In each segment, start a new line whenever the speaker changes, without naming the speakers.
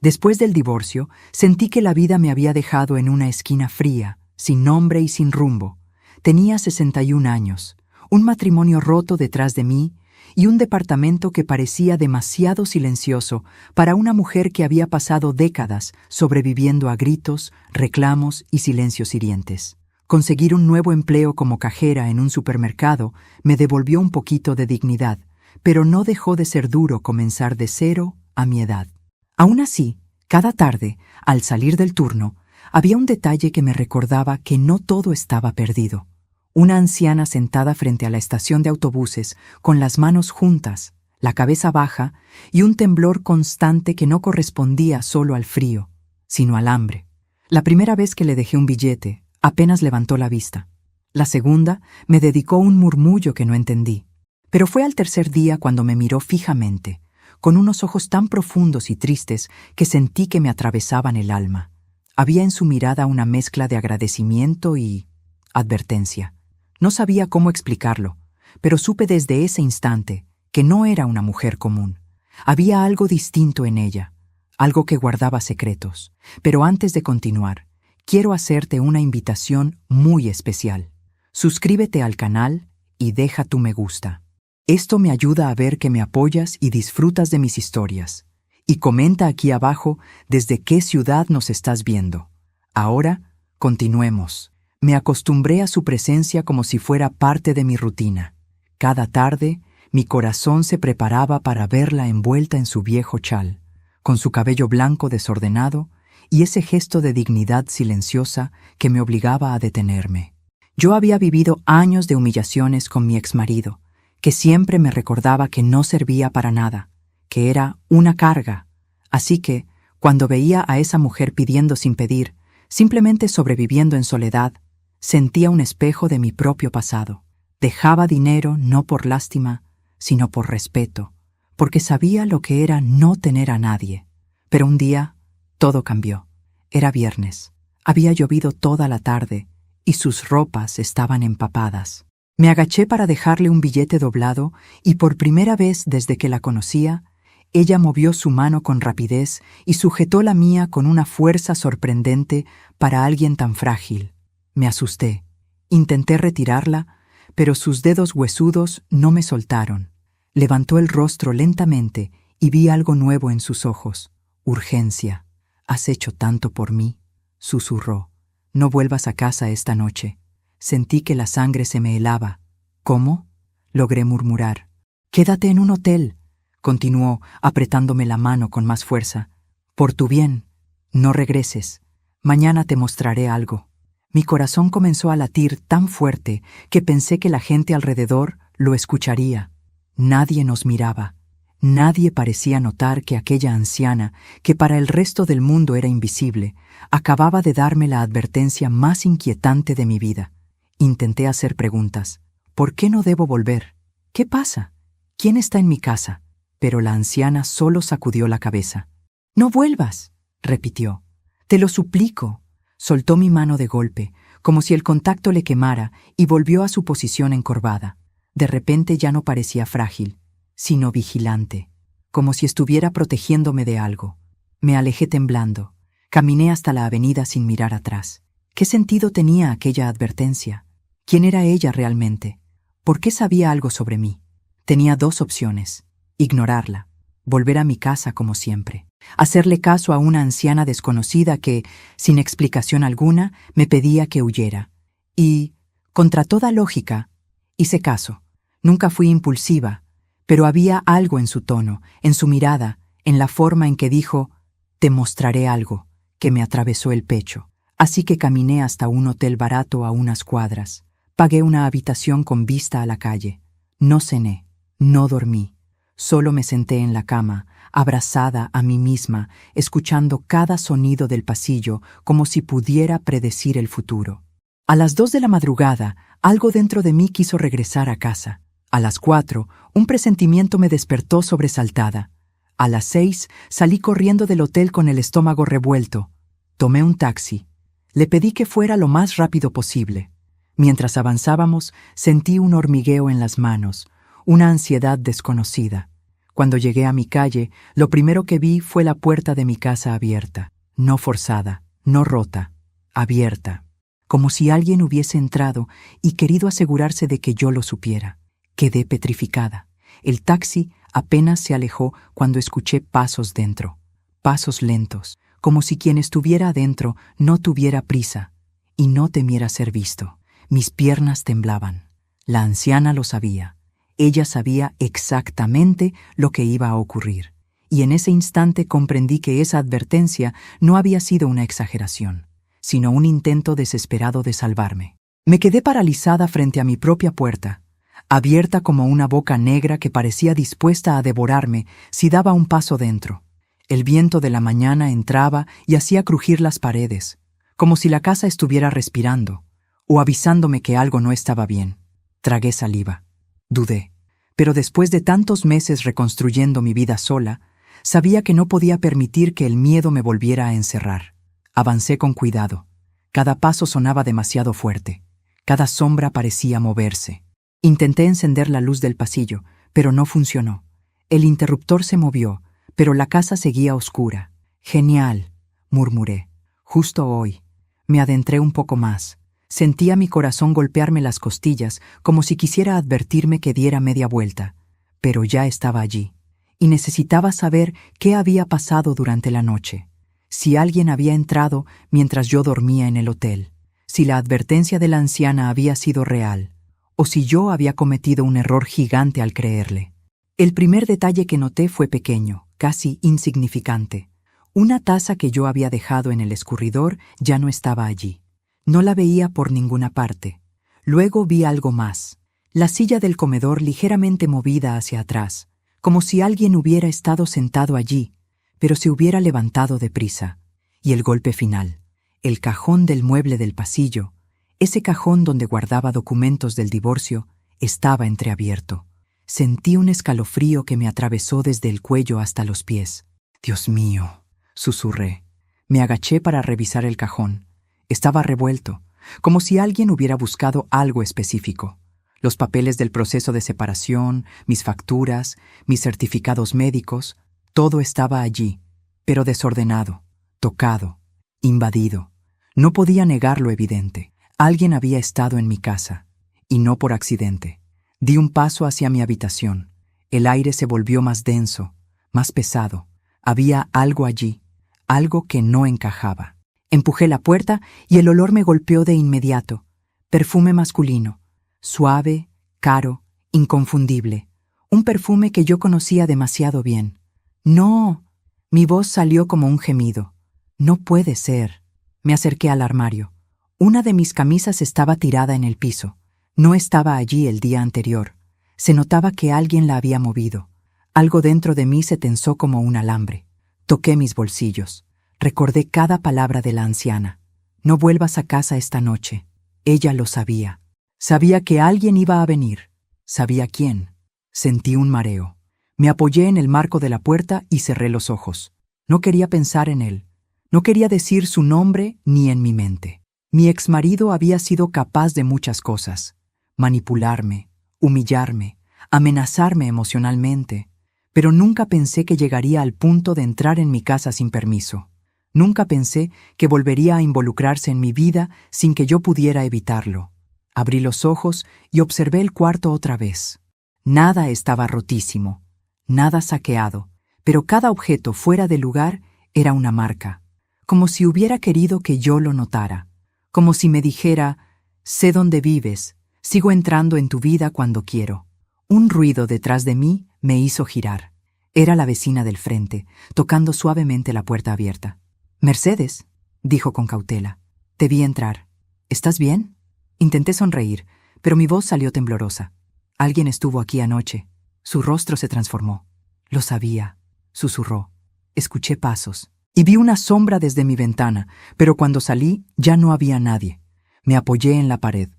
Después del divorcio, sentí que la vida me había dejado en una esquina fría, sin nombre y sin rumbo. Tenía 61 años, un matrimonio roto detrás de mí y un departamento que parecía demasiado silencioso para una mujer que había pasado décadas sobreviviendo a gritos, reclamos y silencios hirientes. Conseguir un nuevo empleo como cajera en un supermercado me devolvió un poquito de dignidad, pero no dejó de ser duro comenzar de cero a mi edad. Aún así, cada tarde, al salir del turno, había un detalle que me recordaba que no todo estaba perdido. Una anciana sentada frente a la estación de autobuses, con las manos juntas, la cabeza baja y un temblor constante que no correspondía solo al frío, sino al hambre. La primera vez que le dejé un billete, apenas levantó la vista. La segunda me dedicó un murmullo que no entendí. Pero fue al tercer día cuando me miró fijamente, con unos ojos tan profundos y tristes que sentí que me atravesaban el alma. Había en su mirada una mezcla de agradecimiento y advertencia. No sabía cómo explicarlo, pero supe desde ese instante que no era una mujer común. Había algo distinto en ella, algo que guardaba secretos. Pero antes de continuar, quiero hacerte una invitación muy especial. Suscríbete al canal y deja tu me gusta. Esto me ayuda a ver que me apoyas y disfrutas de mis historias. Y comenta aquí abajo desde qué ciudad nos estás viendo. Ahora, continuemos. Me acostumbré a su presencia como si fuera parte de mi rutina. Cada tarde, mi corazón se preparaba para verla envuelta en su viejo chal, con su cabello blanco desordenado y ese gesto de dignidad silenciosa que me obligaba a detenerme. Yo había vivido años de humillaciones con mi exmarido, que siempre me recordaba que no servía para nada, que era una carga. Así que, cuando veía a esa mujer pidiendo sin pedir, simplemente sobreviviendo en soledad, sentía un espejo de mi propio pasado. Dejaba dinero no por lástima, sino por respeto, porque sabía lo que era no tener a nadie. Pero un día, todo cambió. Era viernes. Había llovido toda la tarde y sus ropas estaban empapadas. Me agaché para dejarle un billete doblado y por primera vez desde que la conocía, ella movió su mano con rapidez y sujetó la mía con una fuerza sorprendente para alguien tan frágil. Me asusté. Intenté retirarla, pero sus dedos huesudos no me soltaron. Levantó el rostro lentamente y vi algo nuevo en sus ojos. Urgencia. «¿Has hecho tanto por mí?», susurró. «No vuelvas a casa esta noche». Sentí que la sangre se me helaba. «¿Cómo?», logré murmurar. «Quédate en un hotel», continuó, apretándome la mano con más fuerza. «Por tu bien. No regreses. Mañana te mostraré algo». Mi corazón comenzó a latir tan fuerte que pensé que la gente alrededor lo escucharía. Nadie nos miraba. Nadie parecía notar que aquella anciana, que para el resto del mundo era invisible, acababa de darme la advertencia más inquietante de mi vida. Intenté hacer preguntas. ¿Por qué no debo volver? ¿Qué pasa? ¿Quién está en mi casa? Pero la anciana solo sacudió la cabeza. «No vuelvas», repitió. «Te lo suplico». Soltó mi mano de golpe, como si el contacto le quemara, y volvió a su posición encorvada. De repente ya no parecía frágil, sino vigilante, como si estuviera protegiéndome de algo. Me alejé temblando. Caminé hasta la avenida sin mirar atrás. ¿Qué sentido tenía aquella advertencia? ¿Quién era ella realmente? ¿Por qué sabía algo sobre mí? Tenía dos opciones: ignorarla, volver a mi casa como siempre, hacerle caso a una anciana desconocida que, sin explicación alguna, me pedía que huyera. Y, contra toda lógica, hice caso. Nunca fui impulsiva, pero había algo en su tono, en su mirada, en la forma en que dijo «te mostraré algo», que me atravesó el pecho. Así que caminé hasta un hotel barato a unas cuadras. Pagué una habitación con vista a la calle. No cené, no dormí. Solo me senté en la cama, abrazada a mí misma, escuchando cada sonido del pasillo como si pudiera predecir el futuro. A las 2 de la madrugada, algo dentro de mí quiso regresar a casa. A las 4, un presentimiento me despertó sobresaltada. A las 6, salí corriendo del hotel con el estómago revuelto. Tomé un taxi. Le pedí que fuera lo más rápido posible. Mientras avanzábamos, sentí un hormigueo en las manos, una ansiedad desconocida. Cuando llegué a mi calle, lo primero que vi fue la puerta de mi casa abierta, no forzada, no rota, abierta, como si alguien hubiese entrado y querido asegurarse de que yo lo supiera. Quedé petrificada. El taxi apenas se alejó cuando escuché pasos dentro, pasos lentos, como si quien estuviera adentro no tuviera prisa y no temiera ser visto. Mis piernas temblaban. La anciana lo sabía. Ella sabía exactamente lo que iba a ocurrir, y en ese instante comprendí que esa advertencia no había sido una exageración, sino un intento desesperado de salvarme. Me quedé paralizada frente a mi propia puerta, abierta como una boca negra que parecía dispuesta a devorarme si daba un paso dentro. El viento de la mañana entraba y hacía crujir las paredes, como si la casa estuviera respirando, o avisándome que algo no estaba bien. Tragué saliva. Dudé, pero después de tantos meses reconstruyendo mi vida sola, sabía que no podía permitir que el miedo me volviera a encerrar. Avancé con cuidado. Cada paso sonaba demasiado fuerte. Cada sombra parecía moverse. Intenté encender la luz del pasillo, pero no funcionó. El interruptor se movió, pero la casa seguía oscura. «Genial», murmuré. Justo hoy. Me adentré un poco más. Sentía mi corazón golpearme las costillas como si quisiera advertirme que diera media vuelta, pero ya estaba allí, y necesitaba saber qué había pasado durante la noche, si alguien había entrado mientras yo dormía en el hotel, si la advertencia de la anciana había sido real, o si yo había cometido un error gigante al creerle. El primer detalle que noté fue pequeño, casi insignificante. Una taza que yo había dejado en el escurridor ya no estaba allí. No la veía por ninguna parte. Luego vi algo más. La silla del comedor ligeramente movida hacia atrás, como si alguien hubiera estado sentado allí, pero se hubiera levantado deprisa. Y el golpe final. El cajón del mueble del pasillo, ese cajón donde guardaba documentos del divorcio, estaba entreabierto. Sentí un escalofrío que me atravesó desde el cuello hasta los pies. «Dios mío», susurré. Me agaché para revisar el cajón. Estaba revuelto, como si alguien hubiera buscado algo específico. Los papeles del proceso de separación, mis facturas, mis certificados médicos, todo estaba allí, pero desordenado, tocado, invadido. No podía negar lo evidente. Alguien había estado en mi casa, y no por accidente. Di un paso hacia mi habitación. El aire se volvió más denso, más pesado. Había algo allí, algo que no encajaba. Empujé la puerta y el olor me golpeó de inmediato. Perfume masculino, suave, caro, inconfundible. Un perfume que yo conocía demasiado bien. «No». Mi voz salió como un gemido. «No puede ser». Me acerqué al armario. Una de mis camisas estaba tirada en el piso. No estaba allí el día anterior. Se notaba que alguien la había movido. Algo dentro de mí se tensó como un alambre. Toqué mis bolsillos. Recordé cada palabra de la anciana. «No vuelvas a casa esta noche». Ella lo sabía. Sabía que alguien iba a venir. Sabía quién. Sentí un mareo. Me apoyé en el marco de la puerta y cerré los ojos. No quería pensar en él. No quería decir su nombre ni en mi mente. Mi exmarido había sido capaz de muchas cosas. Manipularme, humillarme, amenazarme emocionalmente. Pero nunca pensé que llegaría al punto de entrar en mi casa sin permiso. Nunca pensé que volvería a involucrarse en mi vida sin que yo pudiera evitarlo. Abrí los ojos y observé el cuarto otra vez. Nada estaba rotísimo, nada saqueado, pero cada objeto fuera de lugar era una marca, como si hubiera querido que yo lo notara, como si me dijera: «Sé dónde vives, sigo entrando en tu vida cuando quiero». Un ruido detrás de mí me hizo girar. Era la vecina del frente, tocando suavemente la puerta abierta. «Mercedes», dijo con cautela. «Te vi entrar. ¿Estás bien?» Intenté sonreír, pero mi voz salió temblorosa. «Alguien estuvo aquí anoche». Su rostro se transformó. «Lo sabía», susurró. Escuché pasos y vi una sombra desde mi ventana, pero cuando salí ya no había nadie. Me apoyé en la pared.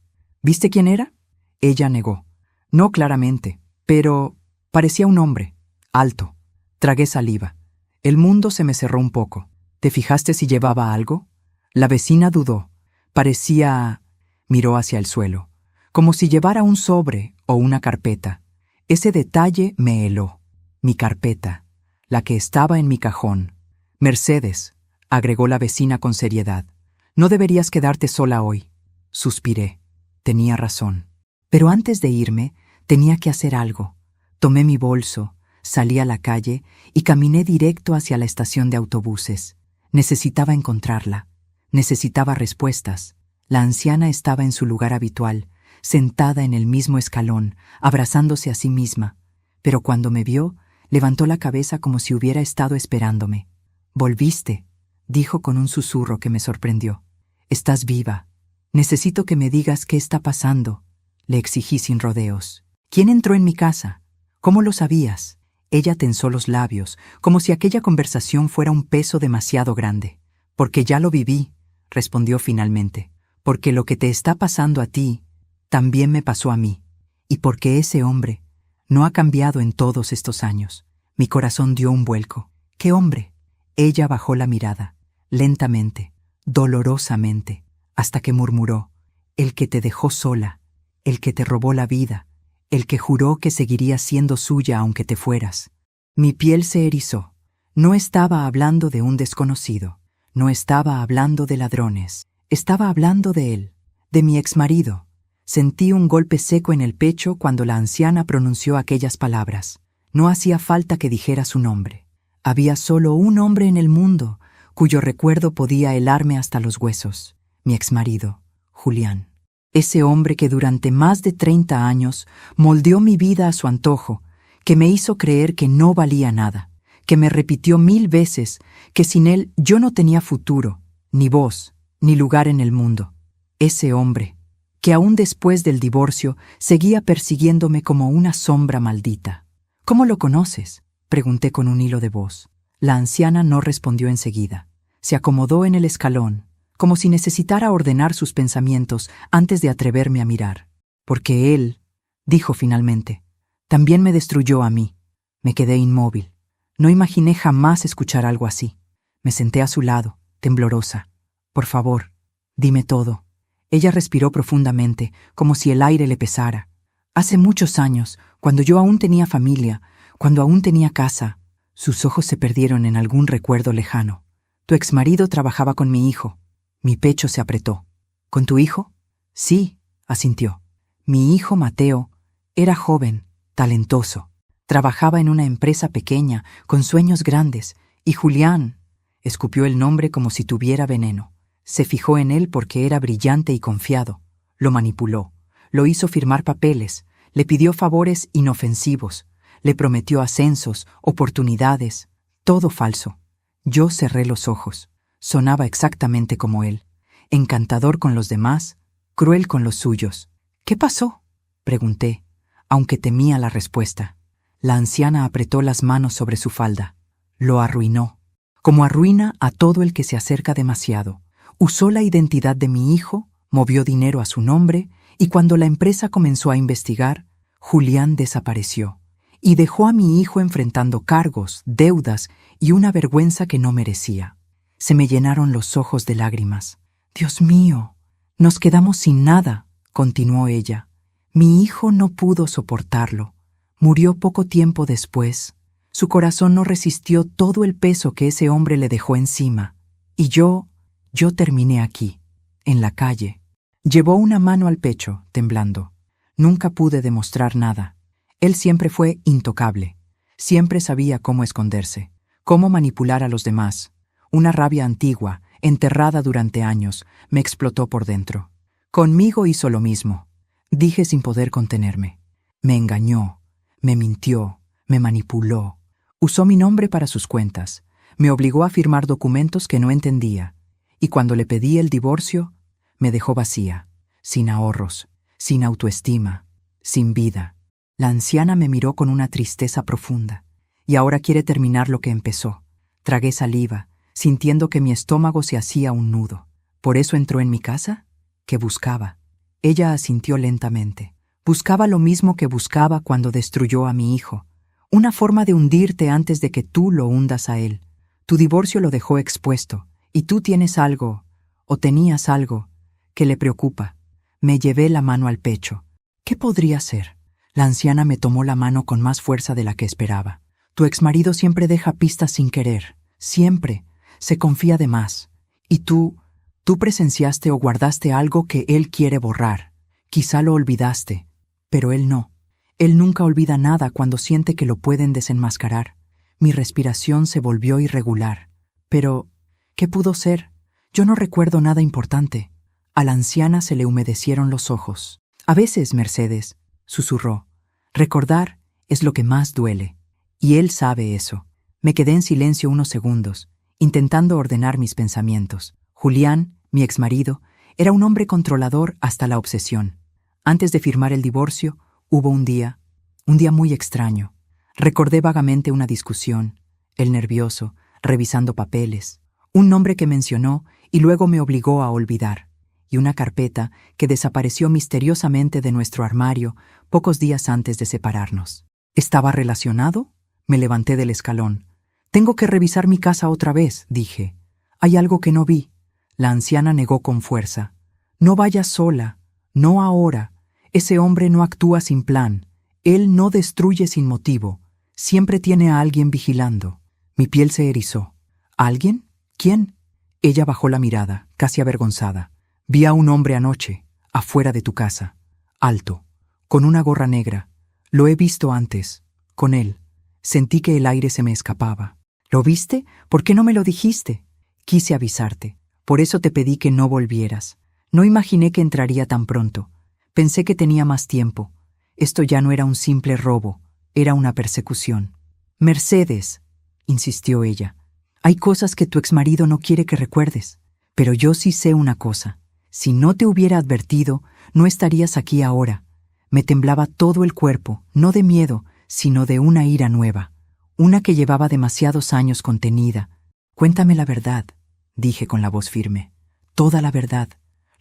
«¿Viste quién era?» Ella negó. «No claramente, pero parecía un hombre, alto». Tragué saliva. El mundo se me cerró un poco. «¿Te fijaste si llevaba algo?» La vecina dudó. Parecía... Miró hacia el suelo, como si llevara un sobre o una carpeta. Ese detalle me heló. Mi carpeta, la que estaba en mi cajón. Mercedes, agregó la vecina con seriedad, no deberías quedarte sola hoy. Suspiré. Tenía razón. Pero antes de irme, tenía que hacer algo. Tomé mi bolso, salí a la calle y caminé directo hacia la estación de autobuses. Necesitaba encontrarla. Necesitaba respuestas. La anciana estaba en su lugar habitual, sentada en el mismo escalón, abrazándose a sí misma. Pero cuando me vio, levantó la cabeza como si hubiera estado esperándome. «Volviste», dijo con un susurro que me sorprendió. «Estás viva. Necesito que me digas qué está pasando», le exigí sin rodeos. «¿Quién entró en mi casa? ¿Cómo lo sabías?» Ella tensó los labios, como si aquella conversación fuera un peso demasiado grande. «Porque ya lo viví», respondió finalmente. «Porque lo que te está pasando a ti, también me pasó a mí. Y porque ese hombre no ha cambiado en todos estos años». Mi corazón dio un vuelco. «¿Qué hombre?» Ella bajó la mirada, lentamente, dolorosamente, hasta que murmuró: «El que te dejó sola, el que te robó la vida, el que juró que seguiría siendo suya aunque te fueras». Mi piel se erizó. No estaba hablando de un desconocido, no estaba hablando de ladrones, estaba hablando de él, de mi exmarido. Sentí un golpe seco en el pecho cuando la anciana pronunció aquellas palabras. No hacía falta que dijera su nombre. Había solo un hombre en el mundo cuyo recuerdo podía helarme hasta los huesos. Mi exmarido, Julián. Ese hombre que durante más de 30 años moldeó mi vida a su antojo, que me hizo creer que no valía nada, que me repitió 1000 veces que sin él yo no tenía futuro, ni voz, ni lugar en el mundo. Ese hombre, que aún después del divorcio seguía persiguiéndome como una sombra maldita. «¿Cómo lo conoces?», pregunté con un hilo de voz. La anciana no respondió enseguida. Se acomodó en el escalón, como si necesitara ordenar sus pensamientos antes de atreverme a mirar. «Porque él», dijo finalmente, «también me destruyó a mí». Me quedé inmóvil. No imaginé jamás escuchar algo así. Me senté a su lado, temblorosa. «Por favor, dime todo». Ella respiró profundamente, como si el aire le pesara. «Hace muchos años, cuando yo aún tenía familia, cuando aún tenía casa». Sus ojos se perdieron en algún recuerdo lejano. «Tu exmarido trabajaba con mi hijo». Mi pecho se apretó. «¿Con tu hijo?» «Sí», asintió. «Mi hijo Mateo era joven, talentoso. Trabajaba en una empresa pequeña, con sueños grandes, y Julián», escupió el nombre como si tuviera veneno. Se fijó en él porque era brillante y confiado. Lo manipuló, lo hizo firmar papeles, le pidió favores inofensivos, le prometió ascensos, oportunidades, todo falso. Yo cerré los ojos. Sonaba exactamente como él, encantador con los demás, cruel con los suyos. «¿Qué pasó?», pregunté, aunque temía la respuesta. La anciana apretó las manos sobre su falda. «Lo arruinó, como arruina a todo el que se acerca demasiado. Usó la identidad de mi hijo, movió dinero a su nombre, y cuando la empresa comenzó a investigar, Julián desapareció y dejó a mi hijo enfrentando cargos, deudas y una vergüenza que no merecía». Se me llenaron los ojos de lágrimas. «Dios mío, nos quedamos sin nada», continuó ella. «Mi hijo no pudo soportarlo. Murió poco tiempo después. Su corazón no resistió todo el peso que ese hombre le dejó encima. Y yo terminé aquí, en la calle». Llevó una mano al pecho, temblando. «Nunca pude demostrar nada. Él siempre fue intocable. Siempre sabía cómo esconderse, cómo manipular a los demás. Una rabia antigua, enterrada durante años, me explotó por dentro. Conmigo hizo lo mismo», dije sin poder contenerme. «Me engañó, me mintió, me manipuló. Usó mi nombre para sus cuentas. Me obligó a firmar documentos que no entendía. Y cuando le pedí el divorcio, me dejó vacía, sin ahorros, sin autoestima, sin vida». La anciana me miró con una tristeza profunda. «Y ahora quiere terminar lo que empezó». Tragué saliva, sintiendo que mi estómago se hacía un nudo. «¿Por eso entró en mi casa?». «¿Qué buscaba?». Ella asintió lentamente. «Buscaba lo mismo que buscaba cuando destruyó a mi hijo. Una forma de hundirte antes de que tú lo hundas a él. Tu divorcio lo dejó expuesto, y tú tienes algo, o tenías algo, que le preocupa». Me llevé la mano al pecho. «¿Qué podría ser?». La anciana me tomó la mano con más fuerza de la que esperaba. Tu exmarido siempre deja pistas sin querer, siempre, se confía de más. Y tú presenciaste o guardaste algo que él quiere borrar. Quizá lo olvidaste, pero él no. Él nunca olvida nada cuando siente que lo pueden desenmascarar. Mi respiración se volvió irregular. Pero, ¿qué pudo ser? Yo no recuerdo nada importante. A la anciana se le humedecieron los ojos. A veces, Mercedes, susurró, recordar es lo que más duele. Y él sabe eso. Me quedé en silencio unos segundos, intentando ordenar mis pensamientos. Julián, mi exmarido, era un hombre controlador hasta la obsesión. Antes de firmar el divorcio, hubo un día muy extraño. Recordé vagamente una discusión, él nervioso, revisando papeles, un nombre que mencionó y luego me obligó a olvidar, y una carpeta que desapareció misteriosamente de nuestro armario pocos días antes de separarnos. ¿Estaba relacionado? Me levanté del escalón. Tengo que revisar mi casa otra vez, dije. Hay algo que no vi. La anciana negó con fuerza. No vayas sola, no ahora. Ese hombre no actúa sin plan. Él no destruye sin motivo. Siempre tiene a alguien vigilando. Mi piel se erizó. ¿Alguien? ¿Quién? Ella bajó la mirada, casi avergonzada. Vi a un hombre anoche, afuera de tu casa. Alto, con una gorra negra. Lo he visto antes, con él. Sentí que el aire se me escapaba. ¿Lo viste? ¿Por qué no me lo dijiste? Quise avisarte. Por eso te pedí que no volvieras. No imaginé que entraría tan pronto. Pensé que tenía más tiempo. Esto ya no era un simple robo, era una persecución. Mercedes, insistió ella, hay cosas que tu exmarido no quiere que recuerdes. Pero yo sí sé una cosa. Si no te hubiera advertido, no estarías aquí ahora. Me temblaba todo el cuerpo, no de miedo, sino de una ira nueva. Una que llevaba demasiados años contenida. Cuéntame la verdad, dije con la voz firme. Toda la verdad.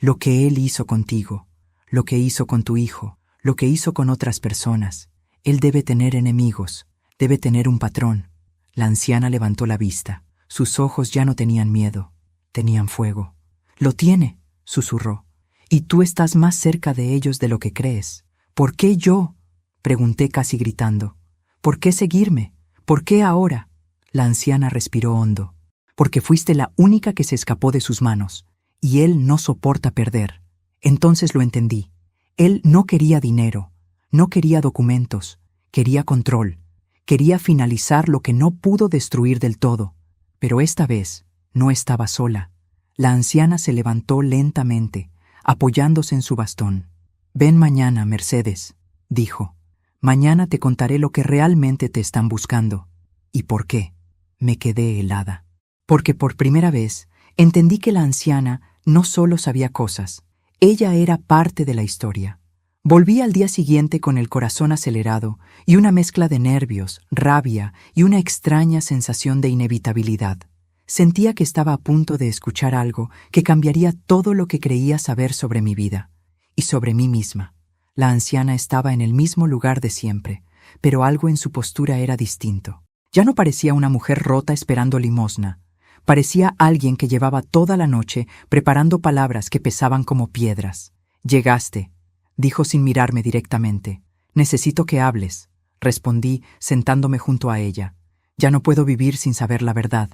Lo que él hizo contigo. Lo que hizo con tu hijo. Lo que hizo con otras personas. Él debe tener enemigos. Debe tener un patrón. La anciana levantó la vista. Sus ojos ya no tenían miedo. Tenían fuego. Lo tiene, susurró. Y tú estás más cerca de ellos de lo que crees. ¿Por qué yo? Pregunté casi gritando. ¿Por qué seguirme? ¿Por qué ahora? La anciana respiró hondo. Porque fuiste la única que se escapó de sus manos. Y él no soporta perder. Entonces lo entendí. Él no quería dinero, no quería documentos, quería control. Quería finalizar lo que no pudo destruir del todo. Pero esta vez no estaba sola. La anciana se levantó lentamente, apoyándose en su bastón. Ven mañana, Mercedes, dijo. Mañana te contaré lo que realmente te están buscando. ¿Y por qué? Me quedé helada. Porque por primera vez entendí que la anciana no solo sabía cosas, ella era parte de la historia. Volví al día siguiente con el corazón acelerado y una mezcla de nervios, rabia y una extraña sensación de inevitabilidad. Sentía que estaba a punto de escuchar algo que cambiaría todo lo que creía saber sobre mi vida y sobre mí misma. La anciana estaba en el mismo lugar de siempre, pero algo en su postura era distinto. Ya no parecía una mujer rota esperando limosna. Parecía alguien que llevaba toda la noche preparando palabras que pesaban como piedras. Llegaste, dijo sin mirarme directamente. Necesito que hables, respondí sentándome junto a ella. Ya no puedo vivir sin saber la verdad.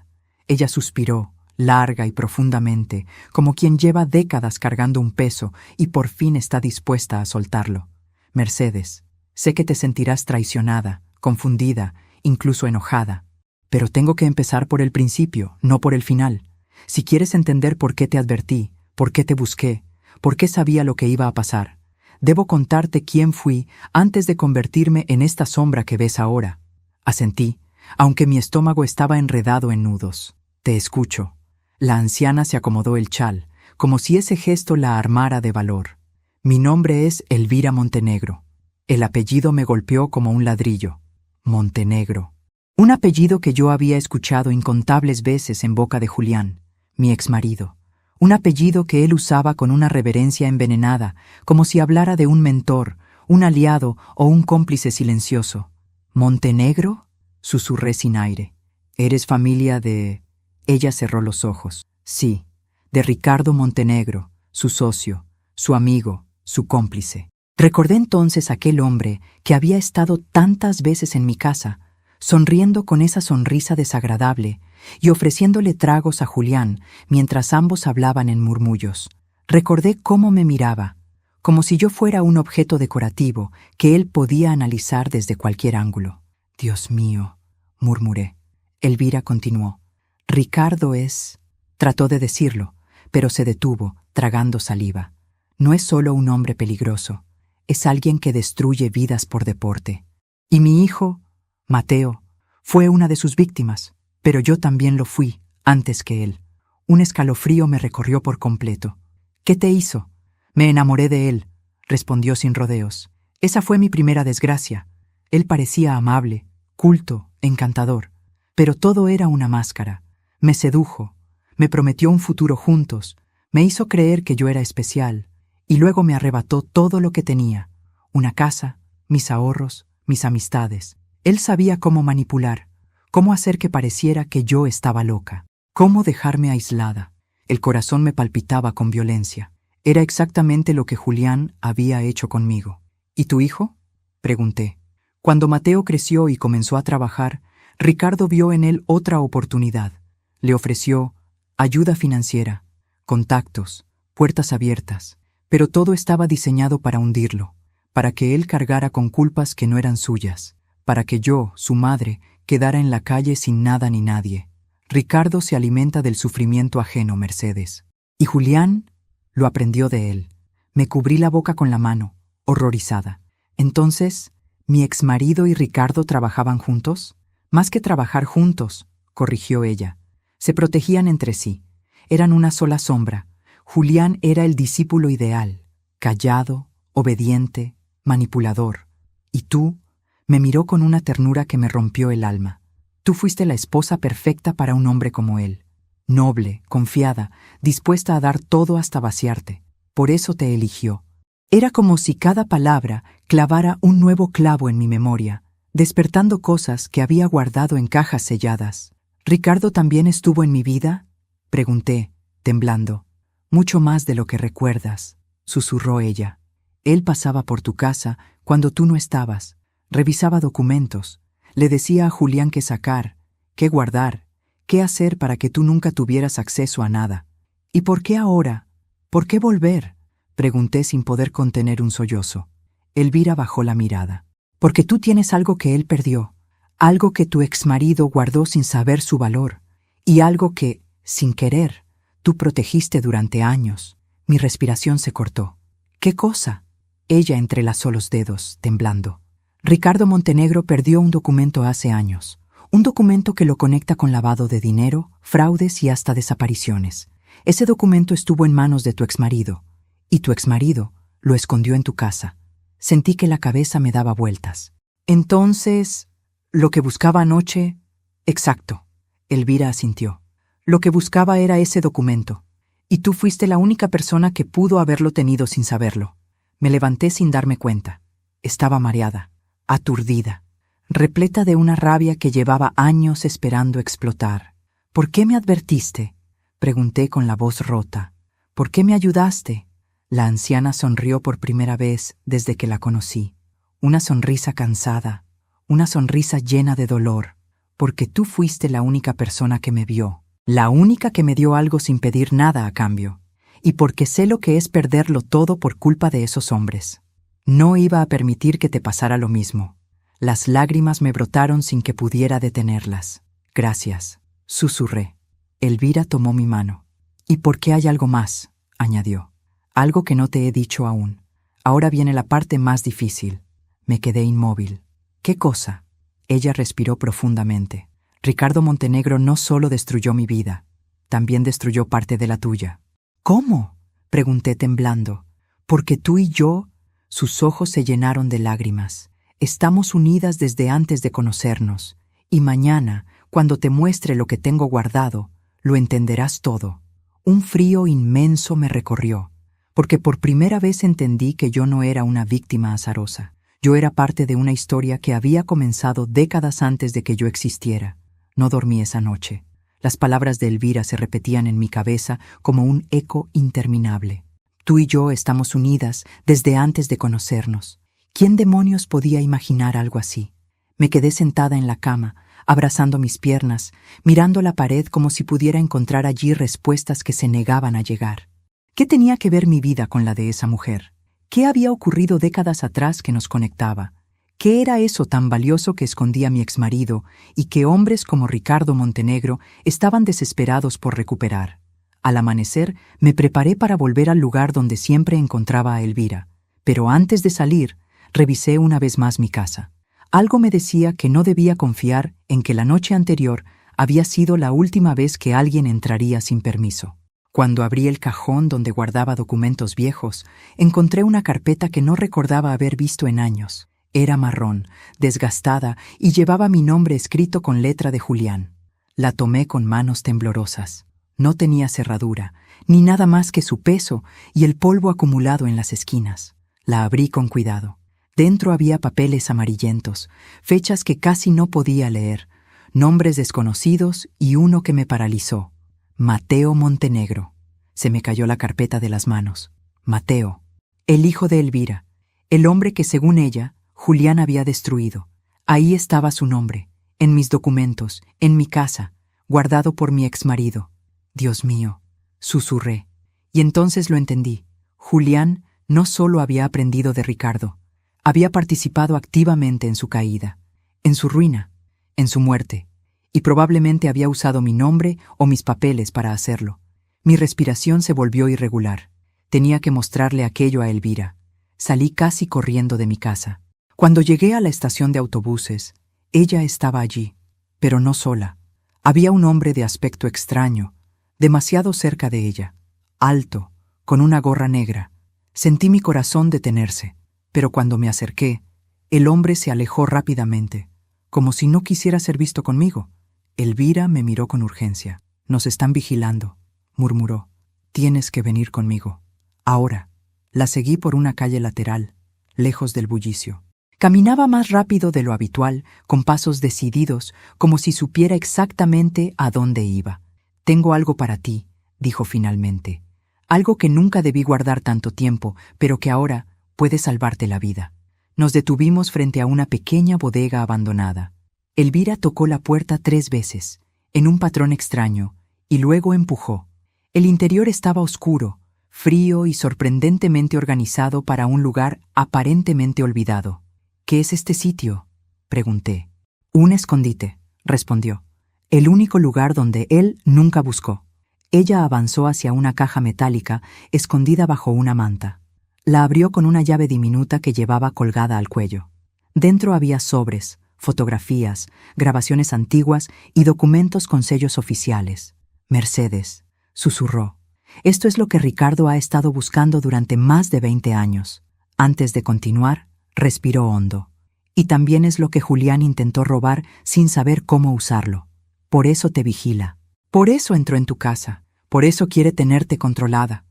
Ella suspiró, larga y profundamente, como quien lleva décadas cargando un peso y por fin está dispuesta a soltarlo. Mercedes, sé que te sentirás traicionada, confundida, incluso enojada. Pero tengo que empezar por el principio, no por el final. Si quieres entender por qué te advertí, por qué te busqué, por qué sabía lo que iba a pasar, debo contarte quién fui antes de convertirme en esta sombra que ves ahora. Asentí, aunque mi estómago estaba enredado en nudos. Te escucho. La anciana se acomodó el chal, como si ese gesto la armara de valor. Mi nombre es Elvira Montenegro. El apellido me golpeó como un ladrillo. Montenegro. Un apellido que yo había escuchado incontables veces en boca de Julián, mi exmarido. Un apellido que él usaba con una reverencia envenenada, como si hablara de un mentor, un aliado o un cómplice silencioso. ¿Montenegro? Susurré sin aire. ¿Eres familia de...? Ella cerró los ojos. Sí, de Ricardo Montenegro, su socio, su amigo, su cómplice. Recordé entonces aquel hombre que había estado tantas veces en mi casa, sonriendo con esa sonrisa desagradable y ofreciéndole tragos a Julián mientras ambos hablaban en murmullos. Recordé cómo me miraba, como si yo fuera un objeto decorativo que él podía analizar desde cualquier ángulo. «Dios mío», murmuré. Elvira continuó. «Ricardo es...» Trató de decirlo, pero se detuvo, tragando saliva. «No es solo un hombre peligroso, es alguien que destruye vidas por deporte. Y mi hijo, Mateo, fue una de sus víctimas, pero yo también lo fui, antes que él». Un escalofrío me recorrió por completo. «¿Qué te hizo?» «Me enamoré de él», respondió sin rodeos. «Esa fue mi primera desgracia. Él parecía amable, culto, encantador. Pero todo era una máscara. Me sedujo, me prometió un futuro juntos, me hizo creer que yo era especial, y luego me arrebató todo lo que tenía: una casa, mis ahorros, mis amistades. Él sabía cómo manipular, cómo hacer que pareciera que yo estaba loca, cómo dejarme aislada. El corazón me palpitaba con violencia. Era exactamente lo que Julián había hecho conmigo. «¿Y tu hijo?», pregunté. Cuando Mateo creció y comenzó a trabajar, Ricardo vio en él otra oportunidad. Le ofreció ayuda financiera, contactos, puertas abiertas, pero todo estaba diseñado para hundirlo, para que él cargara con culpas que no eran suyas, para que yo, su madre, quedara en la calle sin nada ni nadie. Ricardo se alimenta del sufrimiento ajeno, Mercedes. Y Julián lo aprendió de él. Me cubrí la boca con la mano, horrorizada. Entonces, ¿mi exmarido y Ricardo trabajaban juntos? Más que trabajar juntos, corrigió ella. Se protegían entre sí. Eran una sola sombra. Julián era el discípulo ideal, callado, obediente, manipulador. Y tú, me miró con una ternura que me rompió el alma. Tú fuiste la esposa perfecta para un hombre como él. Noble, confiada, dispuesta a dar todo hasta vaciarte. Por eso te eligió. Era como si cada palabra clavara un nuevo clavo en mi memoria, despertando cosas que había guardado en cajas selladas. ¿Ricardo también estuvo en mi vida?, pregunté, temblando. Mucho más de lo que recuerdas, susurró ella. Él pasaba por tu casa cuando tú no estabas, revisaba documentos, le decía a Julián qué sacar, qué guardar, qué hacer para que tú nunca tuvieras acceso a nada. ¿Y por qué ahora? ¿Por qué volver?, pregunté sin poder contener un sollozo. Elvira bajó la mirada. Porque tú tienes algo que él perdió, algo que tu exmarido guardó sin saber su valor, y algo que, sin querer, tú protegiste durante años. Mi respiración se cortó. ¿Qué cosa? Ella entrelazó los dedos, temblando. Ricardo Montenegro perdió un documento hace años. Un documento que lo conecta con lavado de dinero, fraudes y hasta desapariciones. Ese documento estuvo en manos de tu exmarido, y tu exmarido lo escondió en tu casa. Sentí que la cabeza me daba vueltas. Entonces, ¿lo que buscaba anoche? Exacto. Elvira asintió. Lo que buscaba era ese documento, y tú fuiste la única persona que pudo haberlo tenido sin saberlo. Me levanté sin darme cuenta. Estaba mareada, aturdida, repleta de una rabia que llevaba años esperando explotar. ¿Por qué me advertiste?, pregunté con la voz rota. ¿Por qué me ayudaste? La anciana sonrió por primera vez desde que la conocí. Una sonrisa cansada, una sonrisa llena de dolor, porque tú fuiste la única persona que me vio, la única que me dio algo sin pedir nada a cambio, y porque sé lo que es perderlo todo por culpa de esos hombres. No iba a permitir que te pasara lo mismo. Las lágrimas me brotaron sin que pudiera detenerlas. Gracias, susurré. Elvira tomó mi mano. ¿Y por qué hay algo más?, añadió. Algo que no te he dicho aún. Ahora viene la parte más difícil. Me quedé inmóvil. ¿Qué cosa? Ella respiró profundamente. Ricardo Montenegro no solo destruyó mi vida, también destruyó parte de la tuya. ¿Cómo?, pregunté temblando. Porque tú y yo... Sus ojos se llenaron de lágrimas. Estamos unidas desde antes de conocernos, y mañana, cuando te muestre lo que tengo guardado, lo entenderás todo. Un frío inmenso me recorrió, porque por primera vez entendí que yo no era una víctima azarosa. Yo era parte de una historia que había comenzado décadas antes de que yo existiera. No dormí esa noche. Las palabras de Elvira se repetían en mi cabeza como un eco interminable. Tú y yo estamos unidas desde antes de conocernos. ¿Quién demonios podía imaginar algo así? Me quedé sentada en la cama, abrazando mis piernas, mirando la pared como si pudiera encontrar allí respuestas que se negaban a llegar. ¿Qué tenía que ver mi vida con la de esa mujer? ¿Qué había ocurrido décadas atrás que nos conectaba? ¿Qué era eso tan valioso que escondía mi exmarido y que hombres como Ricardo Montenegro estaban desesperados por recuperar? Al amanecer, me preparé para volver al lugar donde siempre encontraba a Elvira, pero antes de salir, revisé una vez más mi casa. Algo me decía que no debía confiar en que la noche anterior había sido la última vez que alguien entraría sin permiso. Cuando abrí el cajón donde guardaba documentos viejos, encontré una carpeta que no recordaba haber visto en años. Era marrón, desgastada y llevaba mi nombre escrito con letra de Julián. La tomé con manos temblorosas. No tenía cerradura, ni nada más que su peso y el polvo acumulado en las esquinas. La abrí con cuidado. Dentro había papeles amarillentos, fechas que casi no podía leer, nombres desconocidos y uno que me paralizó. Mateo Montenegro. Se me cayó la carpeta de las manos. Mateo, el hijo de Elvira, el hombre que según ella, Julián había destruido. Ahí estaba su nombre, en mis documentos, en mi casa, guardado por mi exmarido. Dios mío, susurré. Y entonces lo entendí. Julián no solo había aprendido de Ricardo, había participado activamente en su caída, en su ruina, en su muerte, y probablemente había usado mi nombre o mis papeles para hacerlo. Mi respiración se volvió irregular. Tenía que mostrarle aquello a Elvira. Salí casi corriendo de mi casa. Cuando llegué a la estación de autobuses, ella estaba allí, pero no sola. Había un hombre de aspecto extraño, demasiado cerca de ella, alto, con una gorra negra. Sentí mi corazón detenerse, pero cuando me acerqué, el hombre se alejó rápidamente, como si no quisiera ser visto conmigo. Elvira me miró con urgencia. «Nos están vigilando», murmuró. «Tienes que venir conmigo. Ahora». La seguí por una calle lateral, lejos del bullicio. Caminaba más rápido de lo habitual, con pasos decididos, como si supiera exactamente a dónde iba. «Tengo algo para ti», dijo finalmente. «Algo que nunca debí guardar tanto tiempo, pero que ahora puede salvarte la vida». Nos detuvimos frente a una pequeña bodega abandonada. Elvira tocó la puerta 3 veces, en un patrón extraño, y luego empujó. El interior estaba oscuro, frío y sorprendentemente organizado para un lugar aparentemente olvidado. «¿Qué es este sitio?», pregunté. «Un escondite», respondió. «El único lugar donde él nunca buscó». Ella avanzó hacia una caja metálica escondida bajo una manta. La abrió con una llave diminuta que llevaba colgada al cuello. Dentro había sobres, fotografías, grabaciones antiguas y documentos con sellos oficiales. «Mercedes», susurró. «Esto es lo que Ricardo ha estado buscando durante más de 20 años». Antes de continuar, respiró hondo. «Y también es lo que Julián intentó robar sin saber cómo usarlo. Por eso te vigila. Por eso entró en tu casa. Por eso quiere tenerte controlada».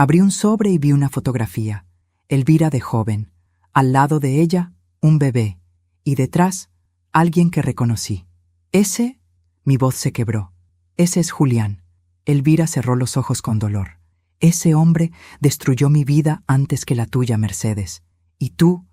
Abrí un sobre y vi una fotografía. Elvira de joven. Al lado de ella, un bebé. Y detrás, alguien que reconocí. «Ese...» Mi voz se quebró. «Ese es Julián». Elvira cerró los ojos con dolor. «Ese hombre destruyó mi vida antes que la tuya, Mercedes. Y tú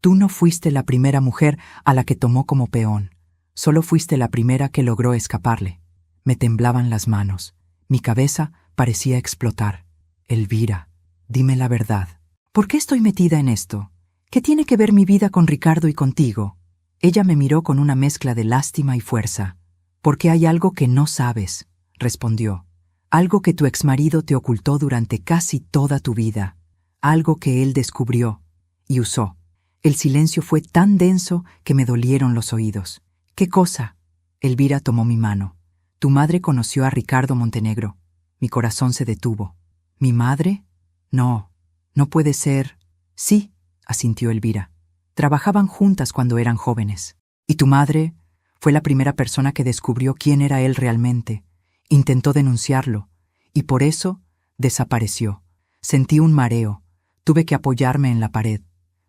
no fuiste la primera mujer a la que tomó como peón. Solo fuiste la primera que logró escaparle». Me temblaban las manos. Mi cabeza parecía explotar. «Elvira, dime la verdad. ¿Por qué estoy metida en esto? ¿Qué tiene que ver mi vida con Ricardo y contigo?» Ella me miró con una mezcla de lástima y fuerza. «Porque hay algo que no sabes», respondió. «Algo que tu exmarido te ocultó durante casi toda tu vida. Algo que él descubrió y usó». El silencio fue tan denso que me dolieron los oídos. «¿Qué cosa?». Elvira tomó mi mano. «Tu madre conoció a Ricardo Montenegro». Mi corazón se detuvo. «¿Mi madre? No, no puede ser». «Sí», asintió Elvira. «Trabajaban juntas cuando eran jóvenes. Y tu madre fue la primera persona que descubrió quién era él realmente. Intentó denunciarlo, y por eso desapareció. Sentí un mareo. Tuve que apoyarme en la pared.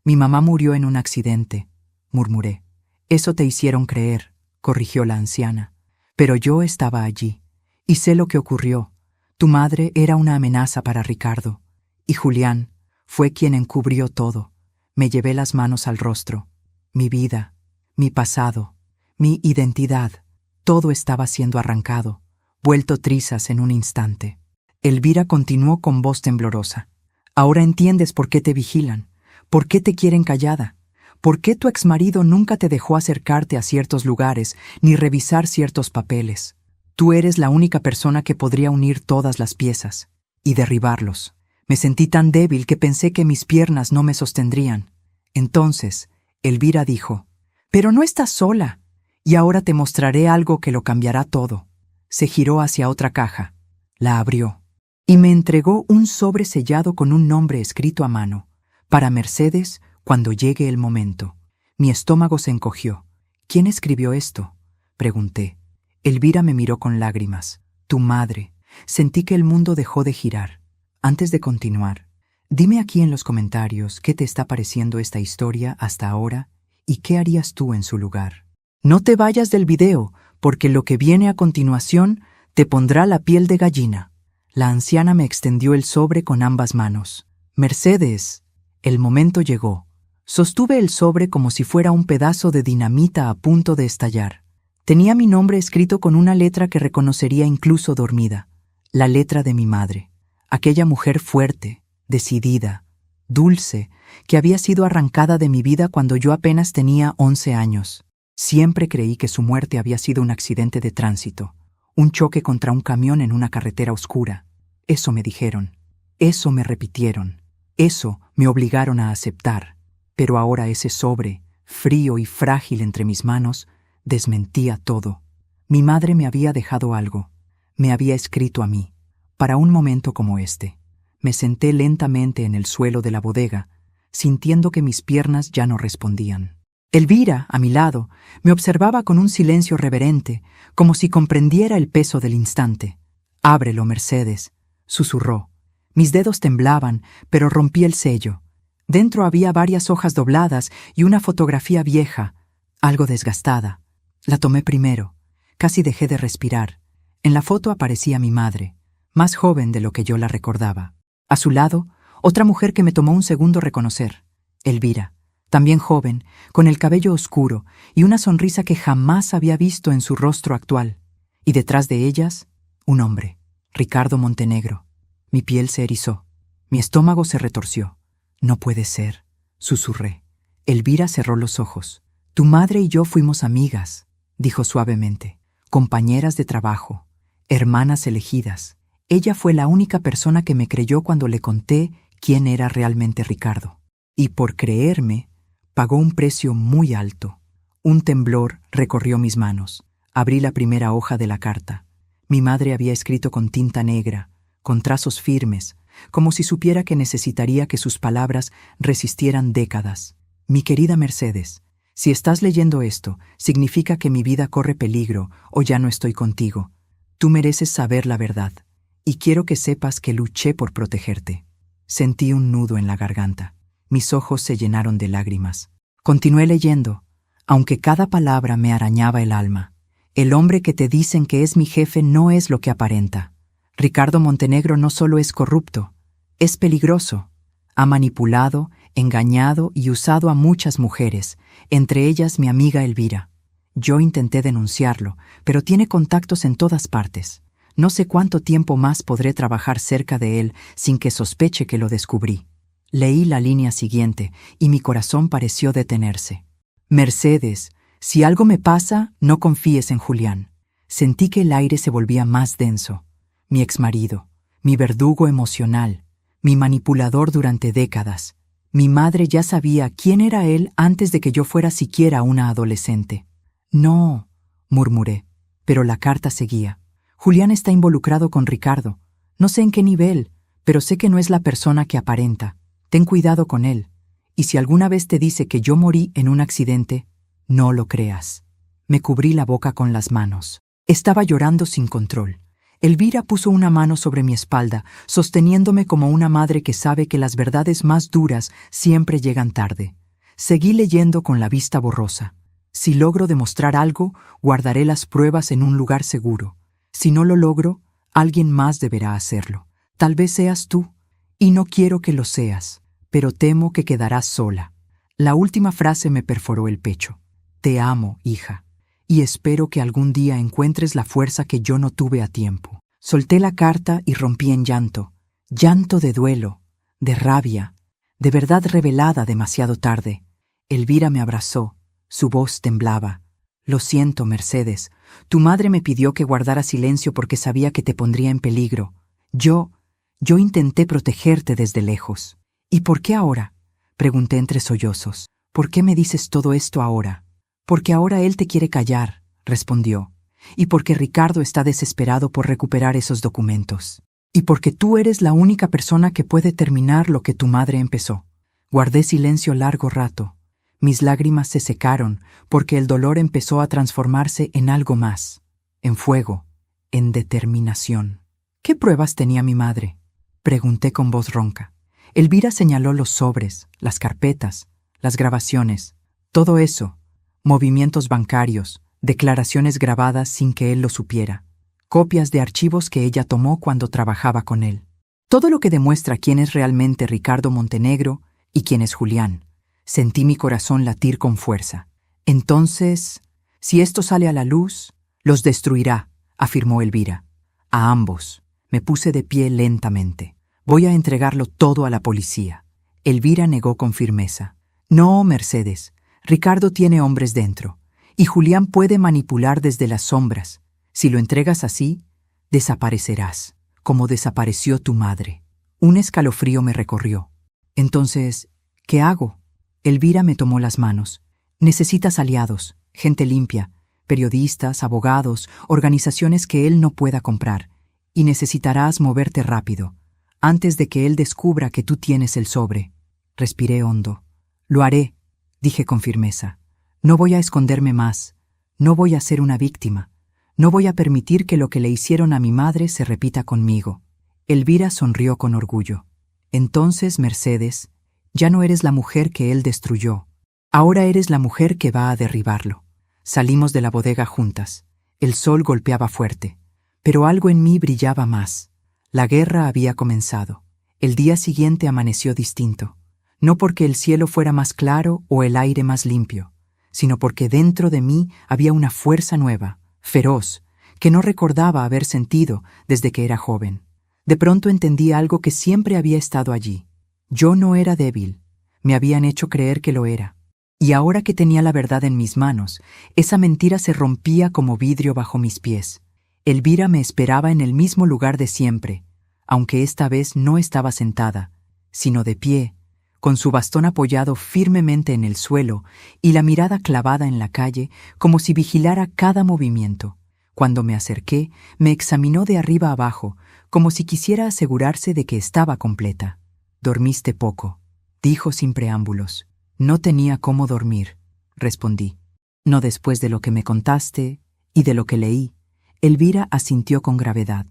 Mi mamá murió en un accidente», murmuré. «Eso te hicieron creer», corrigió la anciana. «Pero yo estaba allí, y sé lo que ocurrió. Tu madre era una amenaza para Ricardo, y Julián fue quien encubrió todo». Me llevé las manos al rostro. Mi vida, mi pasado, mi identidad, todo estaba siendo arrancado, vuelto trizas en un instante. Elvira continuó con voz temblorosa. Ahora entiendes por qué te vigilan, por qué te quieren callada, por qué tu exmarido nunca te dejó acercarte a ciertos lugares ni revisar ciertos papeles. Tú eres la única persona que podría unir todas las piezas y derribarlos. Me sentí tan débil que pensé que mis piernas no me sostendrían. Entonces, Elvira dijo, «Pero no estás sola, y ahora te mostraré algo que lo cambiará todo». Se giró hacia otra caja, la abrió, y me entregó un sobre sellado con un nombre escrito a mano, para Mercedes cuando llegue el momento. Mi estómago se encogió. «¿Quién escribió esto?», pregunté. Elvira me miró con lágrimas. «Tu madre». Sentí que el mundo dejó de girar. Antes de continuar, dime aquí en los comentarios qué te está pareciendo esta historia hasta ahora y qué harías tú en su lugar. No te vayas del video, porque lo que viene a continuación te pondrá la piel de gallina. La anciana me extendió el sobre con ambas manos. «Mercedes». El momento llegó. Sostuve el sobre como si fuera un pedazo de dinamita a punto de estallar. Tenía mi nombre escrito con una letra que reconocería incluso dormida. La letra de mi madre. Aquella mujer fuerte, decidida, dulce, que había sido arrancada de mi vida cuando yo apenas tenía 11 años. Siempre creí que su muerte había sido un accidente de tránsito, un choque contra un camión en una carretera oscura. Eso me dijeron, eso me repitieron, eso me obligaron a aceptar. Pero ahora ese sobre, frío y frágil entre mis manos, desmentía todo. Mi madre me había dejado algo, me había escrito a mí. Para un momento como este, me senté lentamente en el suelo de la bodega, sintiendo que mis piernas ya no respondían. Elvira, a mi lado, me observaba con un silencio reverente, como si comprendiera el peso del instante. «Ábrelo, Mercedes», susurró. Mis dedos temblaban, pero rompí el sello. Dentro había varias hojas dobladas y una fotografía vieja, algo desgastada. La tomé primero. Casi dejé de respirar. En la foto aparecía mi madre, más joven de lo que yo la recordaba. A su lado, otra mujer que me tomó un segundo reconocer, Elvira, también joven, con el cabello oscuro y una sonrisa que jamás había visto en su rostro actual. Y detrás de ellas, un hombre, Ricardo Montenegro. Mi piel se erizó, mi estómago se retorció. «No puede ser», susurré. Elvira cerró los ojos. «Tu madre y yo fuimos amigas», dijo suavemente, «compañeras de trabajo, hermanas elegidas. Ella fue la única persona que me creyó cuando le conté quién era realmente Ricardo. Y por creerme, pagó un precio muy alto». Un temblor recorrió mis manos. Abrí la primera hoja de la carta. Mi madre había escrito con tinta negra, con trazos firmes, como si supiera que necesitaría que sus palabras resistieran décadas. «Mi querida Mercedes, si estás leyendo esto, significa que mi vida corre peligro o ya no estoy contigo. Tú mereces saber la verdad, y quiero que sepas que luché por protegerte». Sentí un nudo en la garganta. Mis ojos se llenaron de lágrimas. Continué leyendo, aunque cada palabra me arañaba el alma. «El hombre que te dicen que es mi jefe no es lo que aparenta. Ricardo Montenegro no solo es corrupto, es peligroso. Ha manipulado, engañado y usado a muchas mujeres, entre ellas mi amiga Elvira. Yo intenté denunciarlo, pero tiene contactos en todas partes. No sé cuánto tiempo más podré trabajar cerca de él sin que sospeche que lo descubrí». Leí la línea siguiente y mi corazón pareció detenerse. «Mercedes, si algo me pasa, no confíes en Julián». Sentí que el aire se volvía más denso. Mi exmarido, mi verdugo emocional, mi manipulador durante décadas. Mi madre ya sabía quién era él antes de que yo fuera siquiera una adolescente. «No», murmuré, pero la carta seguía. «Julián está involucrado con Ricardo. No sé en qué nivel, pero sé que no es la persona que aparenta. Ten cuidado con él. Y si alguna vez te dice que yo morí en un accidente, no lo creas». Me cubrí la boca con las manos. Estaba llorando sin control. Elvira puso una mano sobre mi espalda, sosteniéndome como una madre que sabe que las verdades más duras siempre llegan tarde. Seguí leyendo con la vista borrosa. «Si logro demostrar algo, guardaré las pruebas en un lugar seguro. Si no lo logro, alguien más deberá hacerlo. Tal vez seas tú, y no quiero que lo seas, pero temo que quedarás sola». La última frase me perforó el pecho. Te amo, hija, y espero que algún día encuentres la fuerza que yo no tuve a tiempo. Solté la carta y rompí en llanto, llanto de duelo, de rabia, de verdad revelada demasiado tarde. Elvira me abrazó, su voz temblaba. Lo siento, Mercedes, tu madre me pidió que guardara silencio porque sabía que te pondría en peligro. Yo intenté protegerte desde lejos. ¿Y por qué ahora? Pregunté entre sollozos. ¿Por qué me dices todo esto ahora? Porque ahora él te quiere callar, respondió. Y porque Ricardo está desesperado por recuperar esos documentos. Y porque tú eres la única persona que puede terminar lo que tu madre empezó. Guardé silencio largo rato. Mis lágrimas se secaron porque el dolor empezó a transformarse en algo más, en fuego, en determinación. ¿Qué pruebas tenía mi madre? Pregunté con voz ronca. Elvira señaló los sobres, las carpetas, las grabaciones, todo eso, movimientos bancarios, declaraciones grabadas sin que él lo supiera, copias de archivos que ella tomó cuando trabajaba con él. Todo lo que demuestra quién es realmente Ricardo Montenegro y quién es Julián. Sentí mi corazón latir con fuerza. Entonces, si esto sale a la luz, los destruirá, afirmó Elvira. A ambos. Me puse de pie lentamente. Voy a entregarlo todo a la policía. Elvira negó con firmeza. No, Mercedes. Ricardo tiene hombres dentro. Y Julián puede manipular desde las sombras. Si lo entregas así, desaparecerás, como desapareció tu madre. Un escalofrío me recorrió. Entonces, ¿qué hago? Elvira me tomó las manos. Necesitas aliados, gente limpia, periodistas, abogados, organizaciones que él no pueda comprar. Y necesitarás moverte rápido, antes de que él descubra que tú tienes el sobre. Respiré hondo. Lo haré, dije con firmeza. No voy a esconderme más. No voy a ser una víctima. No voy a permitir que lo que le hicieron a mi madre se repita conmigo. Elvira sonrió con orgullo. Entonces, Mercedes, ya no eres la mujer que él destruyó. Ahora eres la mujer que va a derribarlo. Salimos de la bodega juntas. El sol golpeaba fuerte, pero algo en mí brillaba más. La guerra había comenzado. El día siguiente amaneció distinto. No porque el cielo fuera más claro o el aire más limpio, sino porque dentro de mí había una fuerza nueva, feroz, que no recordaba haber sentido desde que era joven. De pronto entendí algo que siempre había estado allí. Yo no era débil. Me habían hecho creer que lo era. Y ahora que tenía la verdad en mis manos, esa mentira se rompía como vidrio bajo mis pies. Elvira me esperaba en el mismo lugar de siempre, aunque esta vez no estaba sentada, sino de pie, con su bastón apoyado firmemente en el suelo y la mirada clavada en la calle como si vigilara cada movimiento. Cuando me acerqué, me examinó de arriba abajo, como si quisiera asegurarse de que estaba completa. «Dormiste poco», dijo sin preámbulos. «No tenía cómo dormir», respondí. «No después de lo que me contaste y de lo que leí». Elvira asintió con gravedad.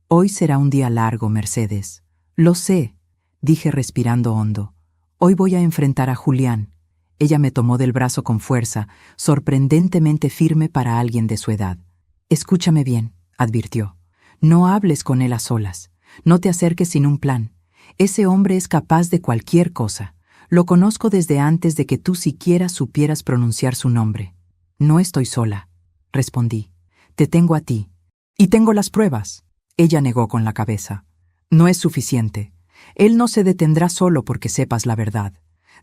«Hoy será un día largo, Mercedes». «Lo sé», dije respirando hondo. «Hoy voy a enfrentar a Julián». Ella me tomó del brazo con fuerza, sorprendentemente firme para alguien de su edad. «Escúchame bien», advirtió. «No hables con él a solas. No te acerques sin un plan. Ese hombre es capaz de cualquier cosa. Lo conozco desde antes de que tú siquiera supieras pronunciar su nombre». «No estoy sola», respondí. «Te tengo a ti. Y tengo las pruebas». Ella negó con la cabeza. «No es suficiente. Él no se detendrá solo porque sepas la verdad.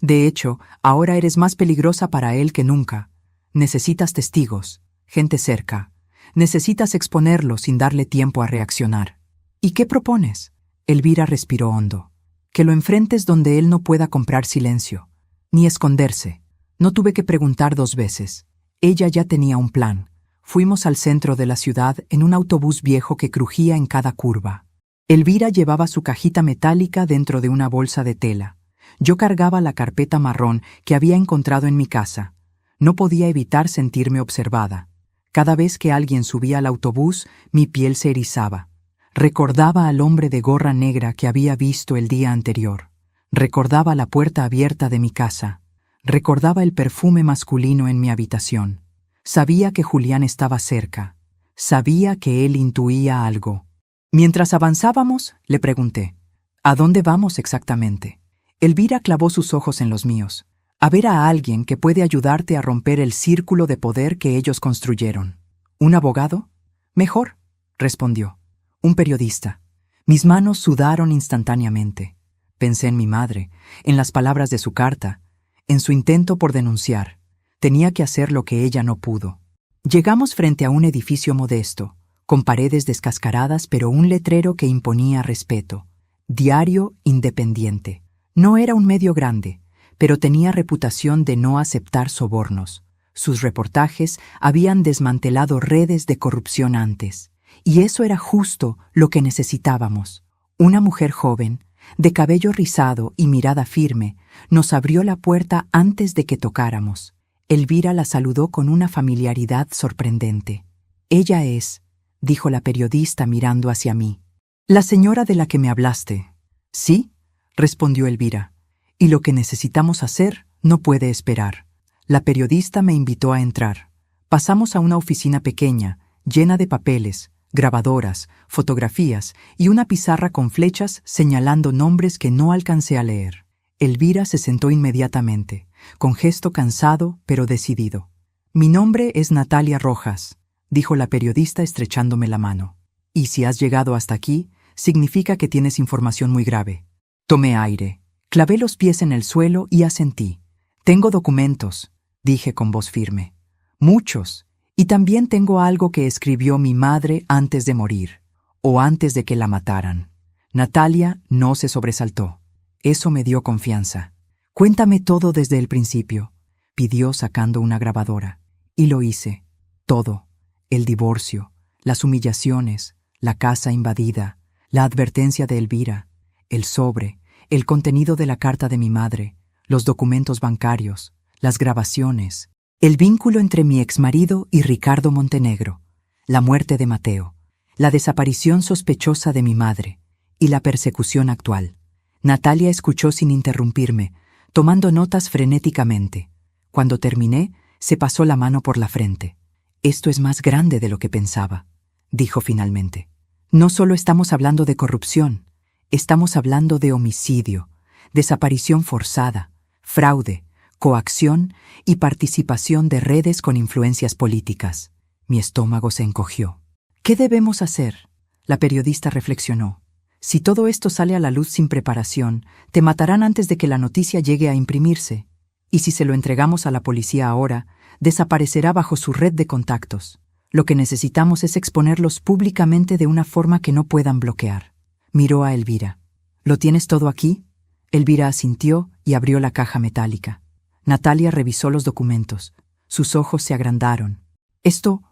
De hecho, ahora eres más peligrosa para él que nunca. Necesitas testigos, gente cerca. Necesitas exponerlo sin darle tiempo a reaccionar». «¿Y qué propones?» Elvira respiró hondo. «Que lo enfrentes donde él no pueda comprar silencio, ni esconderse». No tuve que preguntar 2 veces. Ella ya tenía un plan. Fuimos al centro de la ciudad en un autobús viejo que crujía en cada curva. Elvira llevaba su cajita metálica dentro de una bolsa de tela. Yo cargaba la carpeta marrón que había encontrado en mi casa. No podía evitar sentirme observada. Cada vez que alguien subía al autobús, mi piel se erizaba. Recordaba al hombre de gorra negra que había visto el día anterior. Recordaba la puerta abierta de mi casa. Recordaba el perfume masculino en mi habitación. Sabía que Julián estaba cerca. Sabía que él intuía algo. Mientras avanzábamos, le pregunté, «¿A dónde vamos exactamente?» Elvira clavó sus ojos en los míos. A ver a alguien que puede ayudarte a romper el círculo de poder que ellos construyeron. ¿Un abogado? Mejor, respondió. Un periodista. Mis manos sudaron instantáneamente. Pensé en mi madre, en las palabras de su carta, en su intento por denunciar. Tenía que hacer lo que ella no pudo. Llegamos frente a un edificio modesto, con paredes descascaradas pero un letrero que imponía respeto. Diario Independiente. No era un medio grande, pero tenía reputación de no aceptar sobornos. Sus reportajes habían desmantelado redes de corrupción antes, y eso era justo lo que necesitábamos. Una mujer joven, de cabello rizado y mirada firme, nos abrió la puerta antes de que tocáramos. Elvira la saludó con una familiaridad sorprendente. «Ella es», dijo la periodista mirando hacia mí, «la señora de la que me hablaste». «Sí», respondió Elvira, «y lo que necesitamos hacer no puede esperar». La periodista me invitó a entrar. Pasamos a una oficina pequeña, llena de papeles, grabadoras, fotografías y una pizarra con flechas señalando nombres que no alcancé a leer. Elvira se sentó inmediatamente, con gesto cansado pero decidido. «Mi nombre es Natalia Rojas», dijo la periodista estrechándome la mano. «Y si has llegado hasta aquí, significa que tienes información muy grave». Tomé aire, clavé los pies en el suelo y asentí. «Tengo documentos», dije con voz firme. «Muchos. Y también tengo algo que escribió mi madre antes de morir, o antes de que la mataran». Natalia no se sobresaltó. Eso me dio confianza. «Cuéntame todo desde el principio», pidió sacando una grabadora. Y lo hice. Todo. El divorcio, las humillaciones, la casa invadida, la advertencia de Elvira, el sobre, el contenido de la carta de mi madre, los documentos bancarios, las grabaciones, el vínculo entre mi exmarido y Ricardo Montenegro, la muerte de Mateo, la desaparición sospechosa de mi madre y la persecución actual. Natalia escuchó sin interrumpirme, tomando notas frenéticamente. Cuando terminé, se pasó la mano por la frente. «Esto es más grande de lo que pensaba», dijo finalmente. «No solo estamos hablando de corrupción, estamos hablando de homicidio, desaparición forzada, fraude, coacción y participación de redes con influencias políticas». Mi estómago se encogió. «¿Qué debemos hacer?», la periodista reflexionó. «Si todo esto sale a la luz sin preparación, te matarán antes de que la noticia llegue a imprimirse. Y si se lo entregamos a la policía ahora, desaparecerá bajo su red de contactos. Lo que necesitamos es exponerlos públicamente de una forma que no puedan bloquear». Miró a Elvira. «¿Lo tienes todo aquí?». Elvira asintió y abrió la caja metálica. Natalia revisó los documentos. Sus ojos se agrandaron. Esto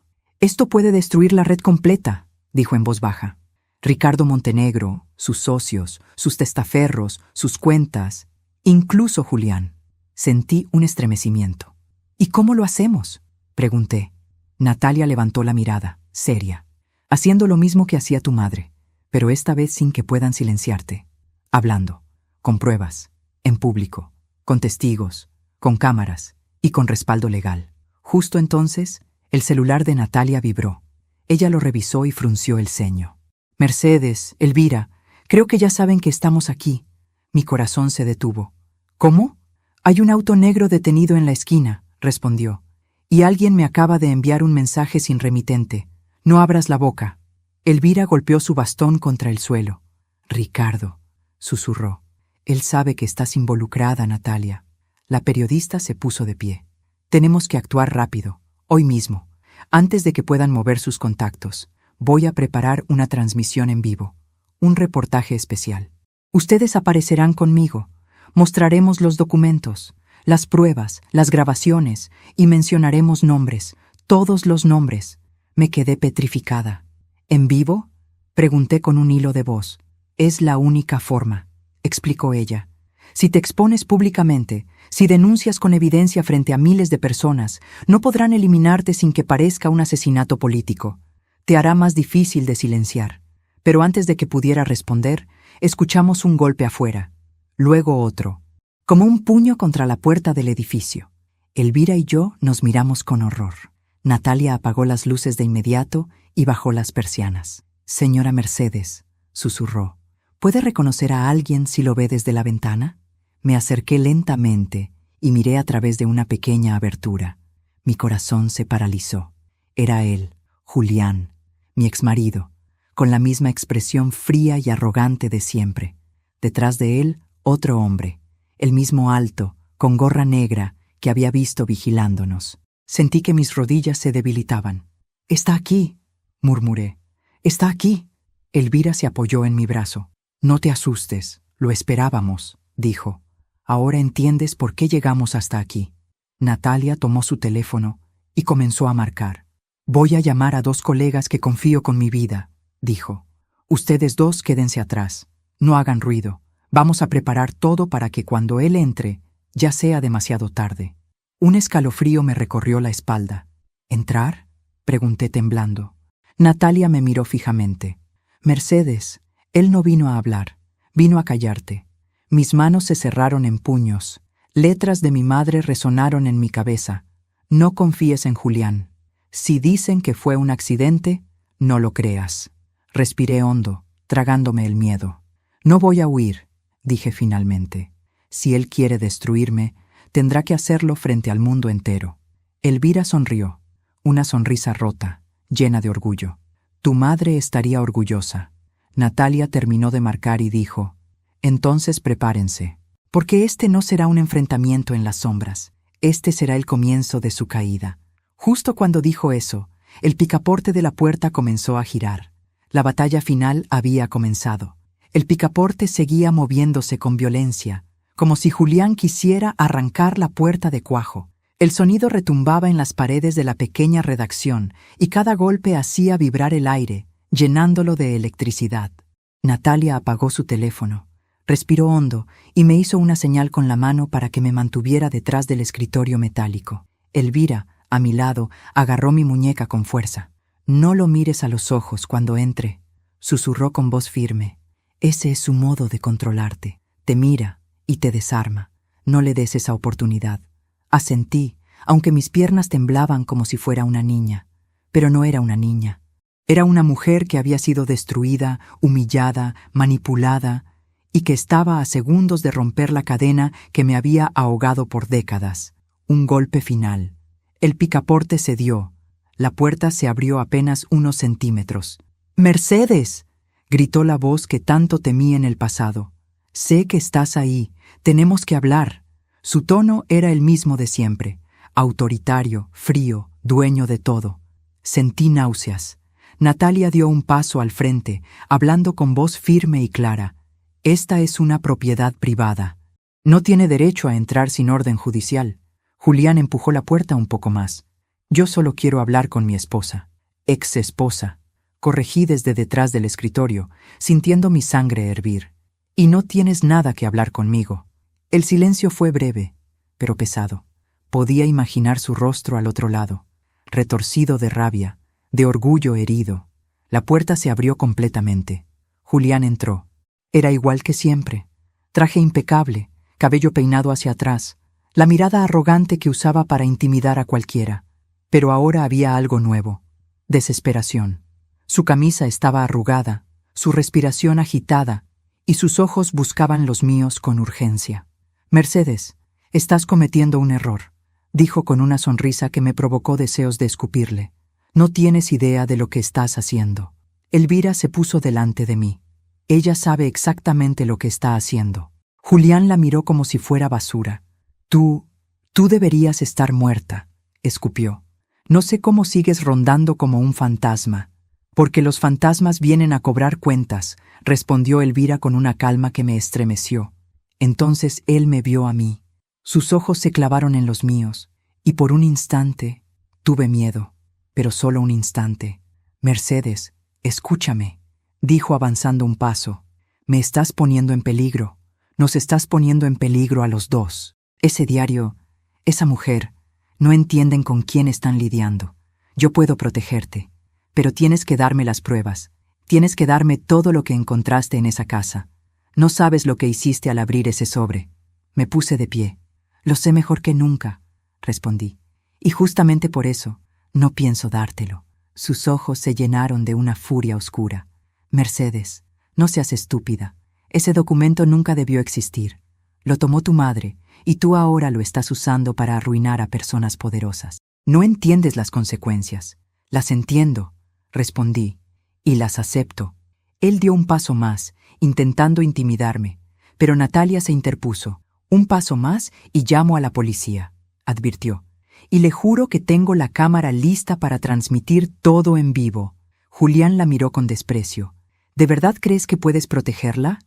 puede destruir la red completa», dijo en voz baja. «Ricardo Montenegro, sus socios, sus testaferros, sus cuentas, incluso Julián». Sentí un estremecimiento. «¿Y cómo lo hacemos?», pregunté. Natalia levantó la mirada, seria. «Haciendo lo mismo que hacía tu madre, pero esta vez sin que puedan silenciarte. Hablando, con pruebas, en público, con testigos, con cámaras y con respaldo legal». Justo entonces, el celular de Natalia vibró. Ella lo revisó y frunció el ceño. «Mercedes, Elvira, creo que ya saben que estamos aquí». Mi corazón se detuvo. «¿Cómo?». «Hay un auto negro detenido en la esquina», respondió. «Y alguien me acaba de enviar un mensaje sin remitente. No abras la boca». Elvira golpeó su bastón contra el suelo. «Ricardo», susurró. «Él sabe que estás involucrada, Natalia». La periodista se puso de pie. «Tenemos que actuar rápido, hoy mismo, antes de que puedan mover sus contactos. Voy a preparar una transmisión en vivo, un reportaje especial. Ustedes aparecerán conmigo. Mostraremos los documentos, las pruebas, las grabaciones y mencionaremos nombres, todos los nombres». Me quedé petrificada. «¿En vivo?», pregunté con un hilo de voz. «Es la única forma», explicó ella. «Si te expones públicamente, si denuncias con evidencia frente a miles de personas, no podrán eliminarte sin que parezca un asesinato político. Te hará más difícil de silenciar». Pero antes de que pudiera responder, escuchamos un golpe afuera. Luego otro, como un puño contra la puerta del edificio. Elvira y yo nos miramos con horror. Natalia apagó las luces de inmediato y bajó las persianas. «Señora Mercedes», susurró, «¿puede reconocer a alguien si lo ve desde la ventana?». Me acerqué lentamente y miré a través de una pequeña abertura. Mi corazón se paralizó. Era él, Julián, mi exmarido, con la misma expresión fría y arrogante de siempre. Detrás de él, otro hombre, el mismo alto, con gorra negra, que había visto vigilándonos. Sentí que mis rodillas se debilitaban. «Está aquí», murmuré. «Está aquí». Elvira se apoyó en mi brazo. «No te asustes, lo esperábamos», dijo. «Ahora entiendes por qué llegamos hasta aquí». Natalia tomó su teléfono y comenzó a marcar. «Voy a llamar a 2 colegas que confío con mi vida», dijo. «Ustedes 2 quédense atrás. No hagan ruido. Vamos a preparar todo para que cuando él entre, ya sea demasiado tarde». Un escalofrío me recorrió la espalda. «¿Entrar?», pregunté temblando. Natalia me miró fijamente. «Mercedes, él no vino a hablar, vino a callarte». Mis manos se cerraron en puños. Letras de mi madre resonaron en mi cabeza. «No confíes en Julián. Si dicen que fue un accidente, no lo creas». Respiré hondo, tragándome el miedo. «No voy a huir», dije finalmente. «Si él quiere destruirme, tendrá que hacerlo frente al mundo entero». Elvira sonrió, una sonrisa rota, llena de orgullo. «Tu madre estaría orgullosa». Natalia terminó de marcar y dijo: «Entonces prepárense, porque este no será un enfrentamiento en las sombras. Este será el comienzo de su caída». Justo cuando dijo eso, el picaporte de la puerta comenzó a girar. La batalla final había comenzado. El picaporte seguía moviéndose con violencia, como si Julián quisiera arrancar la puerta de cuajo. El sonido retumbaba en las paredes de la pequeña redacción y cada golpe hacía vibrar el aire, llenándolo de electricidad. Natalia apagó su teléfono, respiró hondo y me hizo una señal con la mano para que me mantuviera detrás del escritorio metálico. Elvira, a mi lado, agarró mi muñeca con fuerza. «No lo mires a los ojos cuando entre», susurró con voz firme. «Ese es su modo de controlarte. Te mira y te desarma. No le des esa oportunidad». Asentí, aunque mis piernas temblaban como si fuera una niña. Pero no era una niña. Era una mujer que había sido destruida, humillada, manipulada, y que estaba a segundos de romper la cadena que me había ahogado por décadas. Un golpe final. El picaporte cedió. La puerta se abrió apenas unos centímetros. «¡Mercedes!», gritó la voz que tanto temí en el pasado. «Sé que estás ahí. Tenemos que hablar». Su tono era el mismo de siempre, autoritario, frío, dueño de todo. Sentí náuseas. Natalia dio un paso al frente, hablando con voz firme y clara. «Esta es una propiedad privada. No tiene derecho a entrar sin orden judicial». Julián empujó la puerta un poco más. «Yo solo quiero hablar con mi esposa». «Ex esposa», corregí desde detrás del escritorio, sintiendo mi sangre hervir. «Y no tienes nada que hablar conmigo». El silencio fue breve, pero pesado. Podía imaginar su rostro al otro lado, retorcido de rabia, de orgullo herido. La puerta se abrió completamente. Julián entró. Era igual que siempre. Traje impecable, cabello peinado hacia atrás, la mirada arrogante que usaba para intimidar a cualquiera. Pero ahora había algo nuevo: desesperación. Su camisa estaba arrugada, su respiración agitada, y sus ojos buscaban los míos con urgencia. «Mercedes, estás cometiendo un error», dijo con una sonrisa que me provocó deseos de escupirle. «No tienes idea de lo que estás haciendo». Elvira se puso delante de mí. Ella sabe exactamente lo que está haciendo. Julián la miró como si fuera basura. Tú deberías estar muerta», escupió. «No sé cómo sigues rondando como un fantasma». «Porque los fantasmas vienen a cobrar cuentas», respondió Elvira con una calma que me estremeció. Entonces él me vio a mí. Sus ojos se clavaron en los míos, y por un instante tuve miedo, pero solo un instante. «Mercedes, escúchame», dijo avanzando un paso. «Me estás poniendo en peligro. Nos estás poniendo en peligro a los 2. Ese diario, esa mujer, no entienden con quién están lidiando. Yo puedo protegerte, pero tienes que darme las pruebas. Tienes que darme todo lo que encontraste en esa casa. No sabes lo que hiciste al abrir ese sobre». Me puse de pie. «Lo sé mejor que nunca», respondí. «Y justamente por eso no pienso dártelo». Sus ojos se llenaron de una furia oscura. «Mercedes, no seas estúpida. Ese documento nunca debió existir. Lo tomó tu madre, y tú ahora lo estás usando para arruinar a personas poderosas. No entiendes las consecuencias. Las entiendo, respondí, y las acepto. Él dio un paso más, intentando intimidarme, pero Natalia se interpuso. Un paso más y llamo a la policía, advirtió. Y le juro que tengo la cámara lista para transmitir todo en vivo. Julián la miró con desprecio. ¿De verdad crees que puedes protegerla?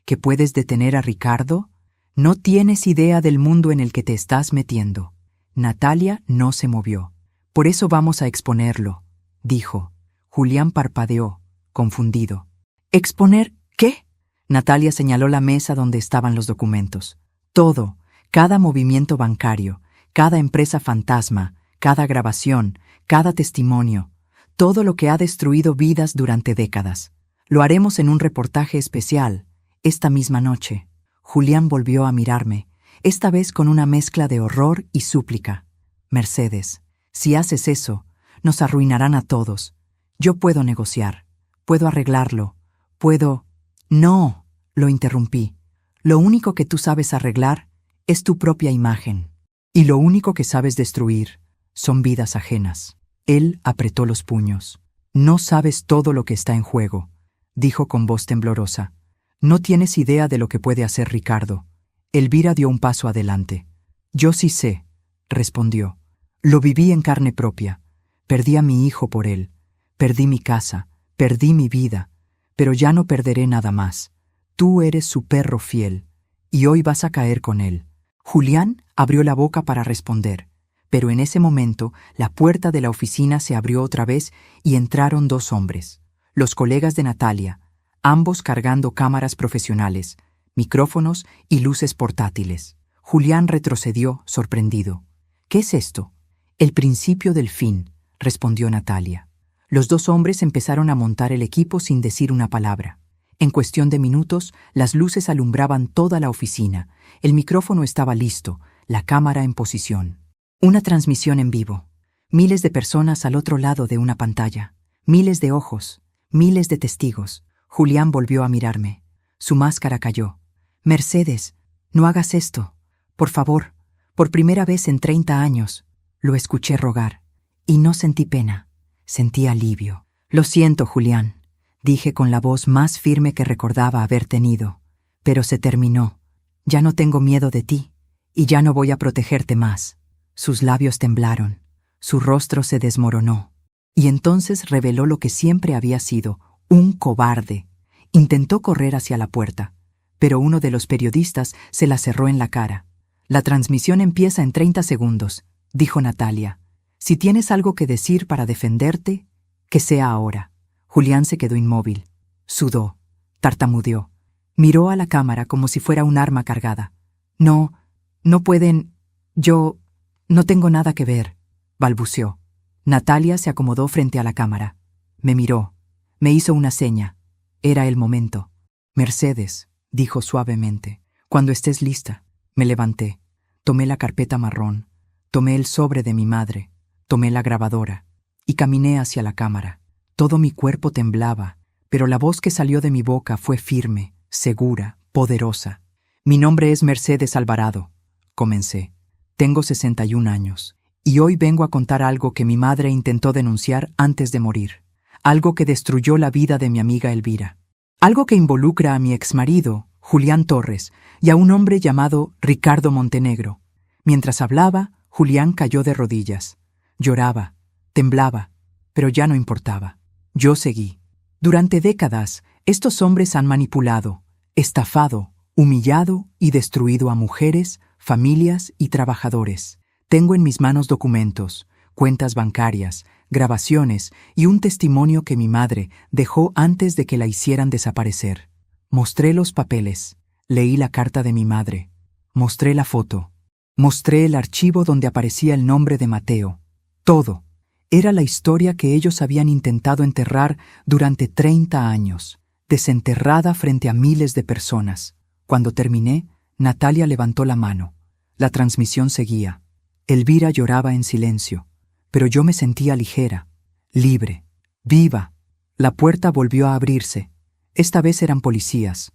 ¿Que puedes detener a Ricardo? No tienes idea del mundo en el que te estás metiendo. Natalia no se movió. Por eso vamos a exponerlo, dijo. Julián parpadeó, confundido. ¿Exponer qué? Natalia señaló la mesa donde estaban los documentos. Todo, cada movimiento bancario, cada empresa fantasma, cada grabación, cada testimonio, todo lo que ha destruido vidas durante décadas. Lo haremos en un reportaje especial, esta misma noche. Julián volvió a mirarme, esta vez con una mezcla de horror y súplica. Mercedes, si haces eso, nos arruinarán a todos. Yo puedo negociar, puedo arreglarlo, puedo... No, lo interrumpí. Lo único que tú sabes arreglar es tu propia imagen. Y lo único que sabes destruir son vidas ajenas. Él apretó los puños. No sabes todo lo que está en juego, dijo con voz temblorosa. No tienes idea de lo que puede hacer Ricardo. Elvira dio un paso adelante. Yo sí sé, respondió. Lo viví en carne propia. Perdí a mi hijo por él. Perdí mi casa. Perdí mi vida. Pero ya no perderé nada más. Tú eres su perro fiel. Y hoy vas a caer con él. Julián abrió la boca para responder, pero en ese momento la puerta de la oficina se abrió otra vez y entraron dos hombres, los colegas de Natalia, ambos cargando cámaras profesionales, micrófonos y luces portátiles. Julián retrocedió, sorprendido. ¿Qué es esto? El principio del fin, respondió Natalia. Los dos hombres empezaron a montar el equipo sin decir una palabra. En cuestión de minutos, las luces alumbraban toda la oficina, el micrófono estaba listo, la cámara en posición. Una transmisión en vivo. Miles de personas al otro lado de una pantalla. Miles de ojos, miles de testigos. Julián volvió a mirarme. Su máscara cayó. Mercedes, no hagas esto. Por favor, por primera vez en 30 años. Lo escuché rogar. Y no sentí pena. Sentí alivio. Lo siento, Julián, dije con la voz más firme que recordaba haber tenido. Pero se terminó. Ya no tengo miedo de ti. Y ya no voy a protegerte más. Sus labios temblaron. Su rostro se desmoronó. Y entonces reveló lo que siempre había sido, un cobarde. Intentó correr hacia la puerta, pero uno de los periodistas se la cerró en la cara. La transmisión empieza en 30 segundos, dijo Natalia. Si tienes algo que decir para defenderte, que sea ahora. Julián se quedó inmóvil. Sudó. Tartamudeó. Miró a la cámara como si fuera un arma cargada. No pueden... Yo... no tengo nada que ver, balbuceó. Natalia se acomodó frente a la cámara. Me miró. Me hizo una seña. Era el momento. Mercedes, dijo suavemente, cuando estés lista. Me levanté. Tomé la carpeta marrón. Tomé el sobre de mi madre. Tomé la grabadora. Y caminé hacia la cámara. Todo mi cuerpo temblaba, pero la voz que salió de mi boca fue firme, segura, poderosa. Mi nombre es Mercedes Alvarado, comencé. Tengo 61 años, y hoy vengo a contar algo que mi madre intentó denunciar antes de morir. Algo que destruyó la vida de mi amiga Elvira. Algo que involucra a mi exmarido, Julián Torres, y a un hombre llamado Ricardo Montenegro. Mientras hablaba, Julián cayó de rodillas. Lloraba, temblaba, pero ya no importaba. Yo seguí. Durante décadas, estos hombres han manipulado, estafado, humillado y destruido a mujeres, familias y trabajadores. Tengo en mis manos documentos, cuentas bancarias, grabaciones y un testimonio que mi madre dejó antes de que la hicieran desaparecer. Mostré los papeles, leí la carta de mi madre, mostré la foto, mostré el archivo donde aparecía el nombre de Mateo. Todo. Era la historia que ellos habían intentado enterrar durante 30 años, desenterrada frente a miles de personas. Cuando terminé, Natalia levantó la mano. La transmisión seguía. Elvira lloraba en silencio, pero yo me sentía ligera, libre, viva. La puerta volvió a abrirse. Esta vez eran policías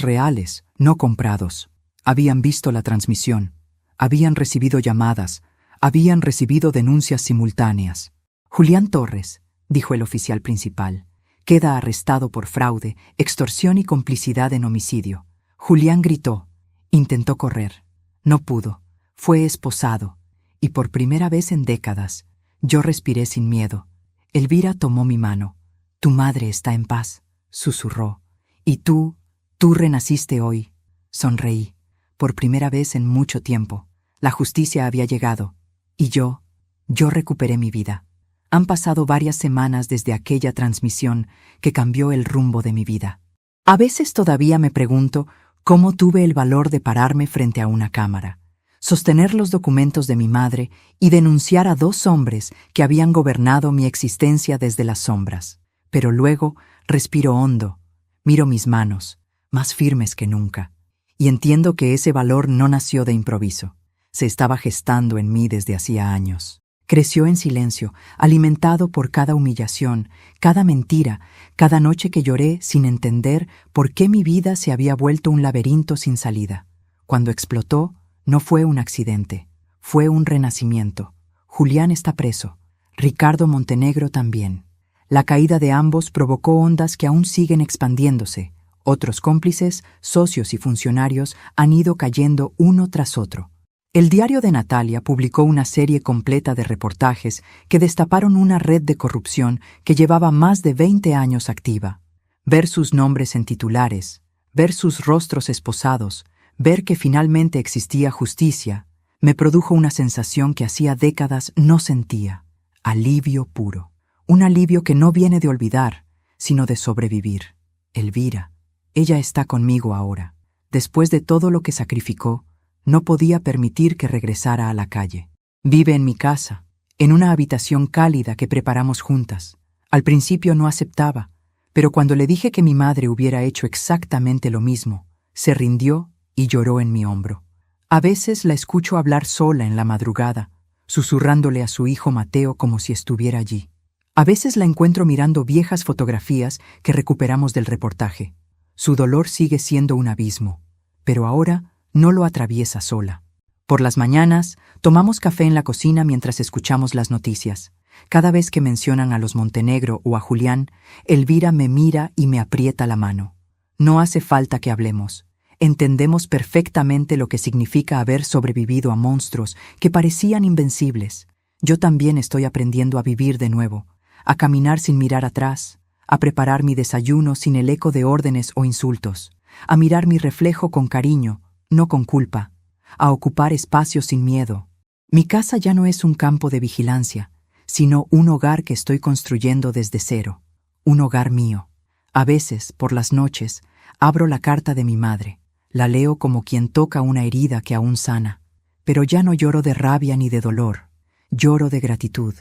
reales, no comprados. Habían visto la transmisión, habían recibido llamadas, habían recibido denuncias simultáneas. Julián Torres, dijo el oficial principal, queda arrestado por fraude, extorsión y complicidad en homicidio. Julián gritó, intentó correr, no pudo, fue esposado, y por primera vez en décadas, yo respiré sin miedo. Elvira tomó mi mano. Tu madre está en paz, susurró. Y tú renaciste hoy. Sonreí. Por primera vez en mucho tiempo. La justicia había llegado. Y yo recuperé mi vida. Han pasado varias semanas desde aquella transmisión que cambió el rumbo de mi vida. A veces todavía me pregunto cómo tuve el valor de pararme frente a una cámara, sostener los documentos de mi madre y denunciar a 2 hombres que habían gobernado mi existencia desde las sombras. Pero luego respiro hondo, miro mis manos, más firmes que nunca, y entiendo que ese valor no nació de improviso. Se estaba gestando en mí desde hacía años. Creció en silencio, alimentado por cada humillación, cada mentira, cada noche que lloré sin entender por qué mi vida se había vuelto un laberinto sin salida. Cuando explotó, no fue un accidente, fue un renacimiento. Julián está preso, Ricardo Montenegro también. La caída de ambos provocó ondas que aún siguen expandiéndose. Otros cómplices, socios y funcionarios han ido cayendo uno tras otro. El diario de Natalia publicó una serie completa de reportajes que destaparon una red de corrupción que llevaba más de 20 años activa. Ver sus nombres en titulares, ver sus rostros esposados, ver que finalmente existía justicia, me produjo una sensación que hacía décadas no sentía. Alivio puro. Un alivio que no viene de olvidar, sino de sobrevivir. Elvira, ella está conmigo ahora. Después de todo lo que sacrificó, no podía permitir que regresara a la calle. Vive en mi casa, en una habitación cálida que preparamos juntas. Al principio no aceptaba, pero cuando le dije que mi madre hubiera hecho exactamente lo mismo, se rindió y lloró en mi hombro. A veces la escucho hablar sola en la madrugada, susurrándole a su hijo Mateo como si estuviera allí. A veces la encuentro mirando viejas fotografías que recuperamos del reportaje. Su dolor sigue siendo un abismo, pero ahora no lo atraviesa sola. Por las mañanas, tomamos café en la cocina mientras escuchamos las noticias. Cada vez que mencionan a los Montenegro o a Julián, Elvira me mira y me aprieta la mano. No hace falta que hablemos. Entendemos perfectamente lo que significa haber sobrevivido a monstruos que parecían invencibles. Yo también estoy aprendiendo a vivir de nuevo, a caminar sin mirar atrás, a preparar mi desayuno sin el eco de órdenes o insultos, a mirar mi reflejo con cariño, no con culpa, a ocupar espacios sin miedo. Mi casa ya no es un campo de vigilancia, sino un hogar que estoy construyendo desde cero, un hogar mío. A veces, por las noches, abro la carta de mi madre, la leo como quien toca una herida que aún sana, pero ya no lloro de rabia ni de dolor, lloro de gratitud,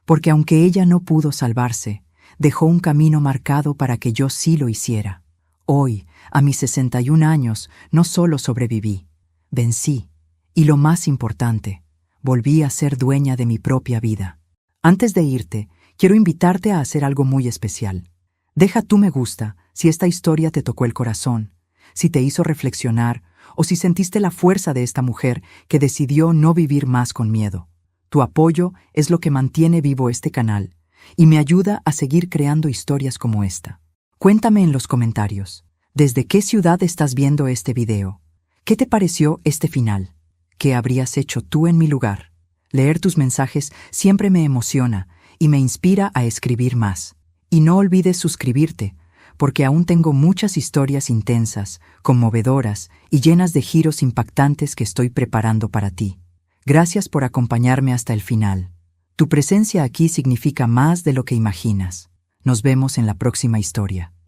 porque aunque ella no pudo salvarse, dejó un camino marcado para que yo sí lo hiciera. Hoy, a mis 61 años, no solo sobreviví, vencí, y lo más importante, volví a ser dueña de mi propia vida. Antes de irte, quiero invitarte a hacer algo muy especial. Deja tu me gusta si esta historia te tocó el corazón, si te hizo reflexionar o si sentiste la fuerza de esta mujer que decidió no vivir más con miedo. Tu apoyo es lo que mantiene vivo este canal y me ayuda a seguir creando historias como esta. Cuéntame en los comentarios, ¿desde qué ciudad estás viendo este video? ¿Qué te pareció este final? ¿Qué habrías hecho tú en mi lugar? Leer tus mensajes siempre me emociona y me inspira a escribir más. Y no olvides suscribirte, porque aún tengo muchas historias intensas, conmovedoras y llenas de giros impactantes que estoy preparando para ti. Gracias por acompañarme hasta el final. Tu presencia aquí significa más de lo que imaginas. Nos vemos en la próxima historia.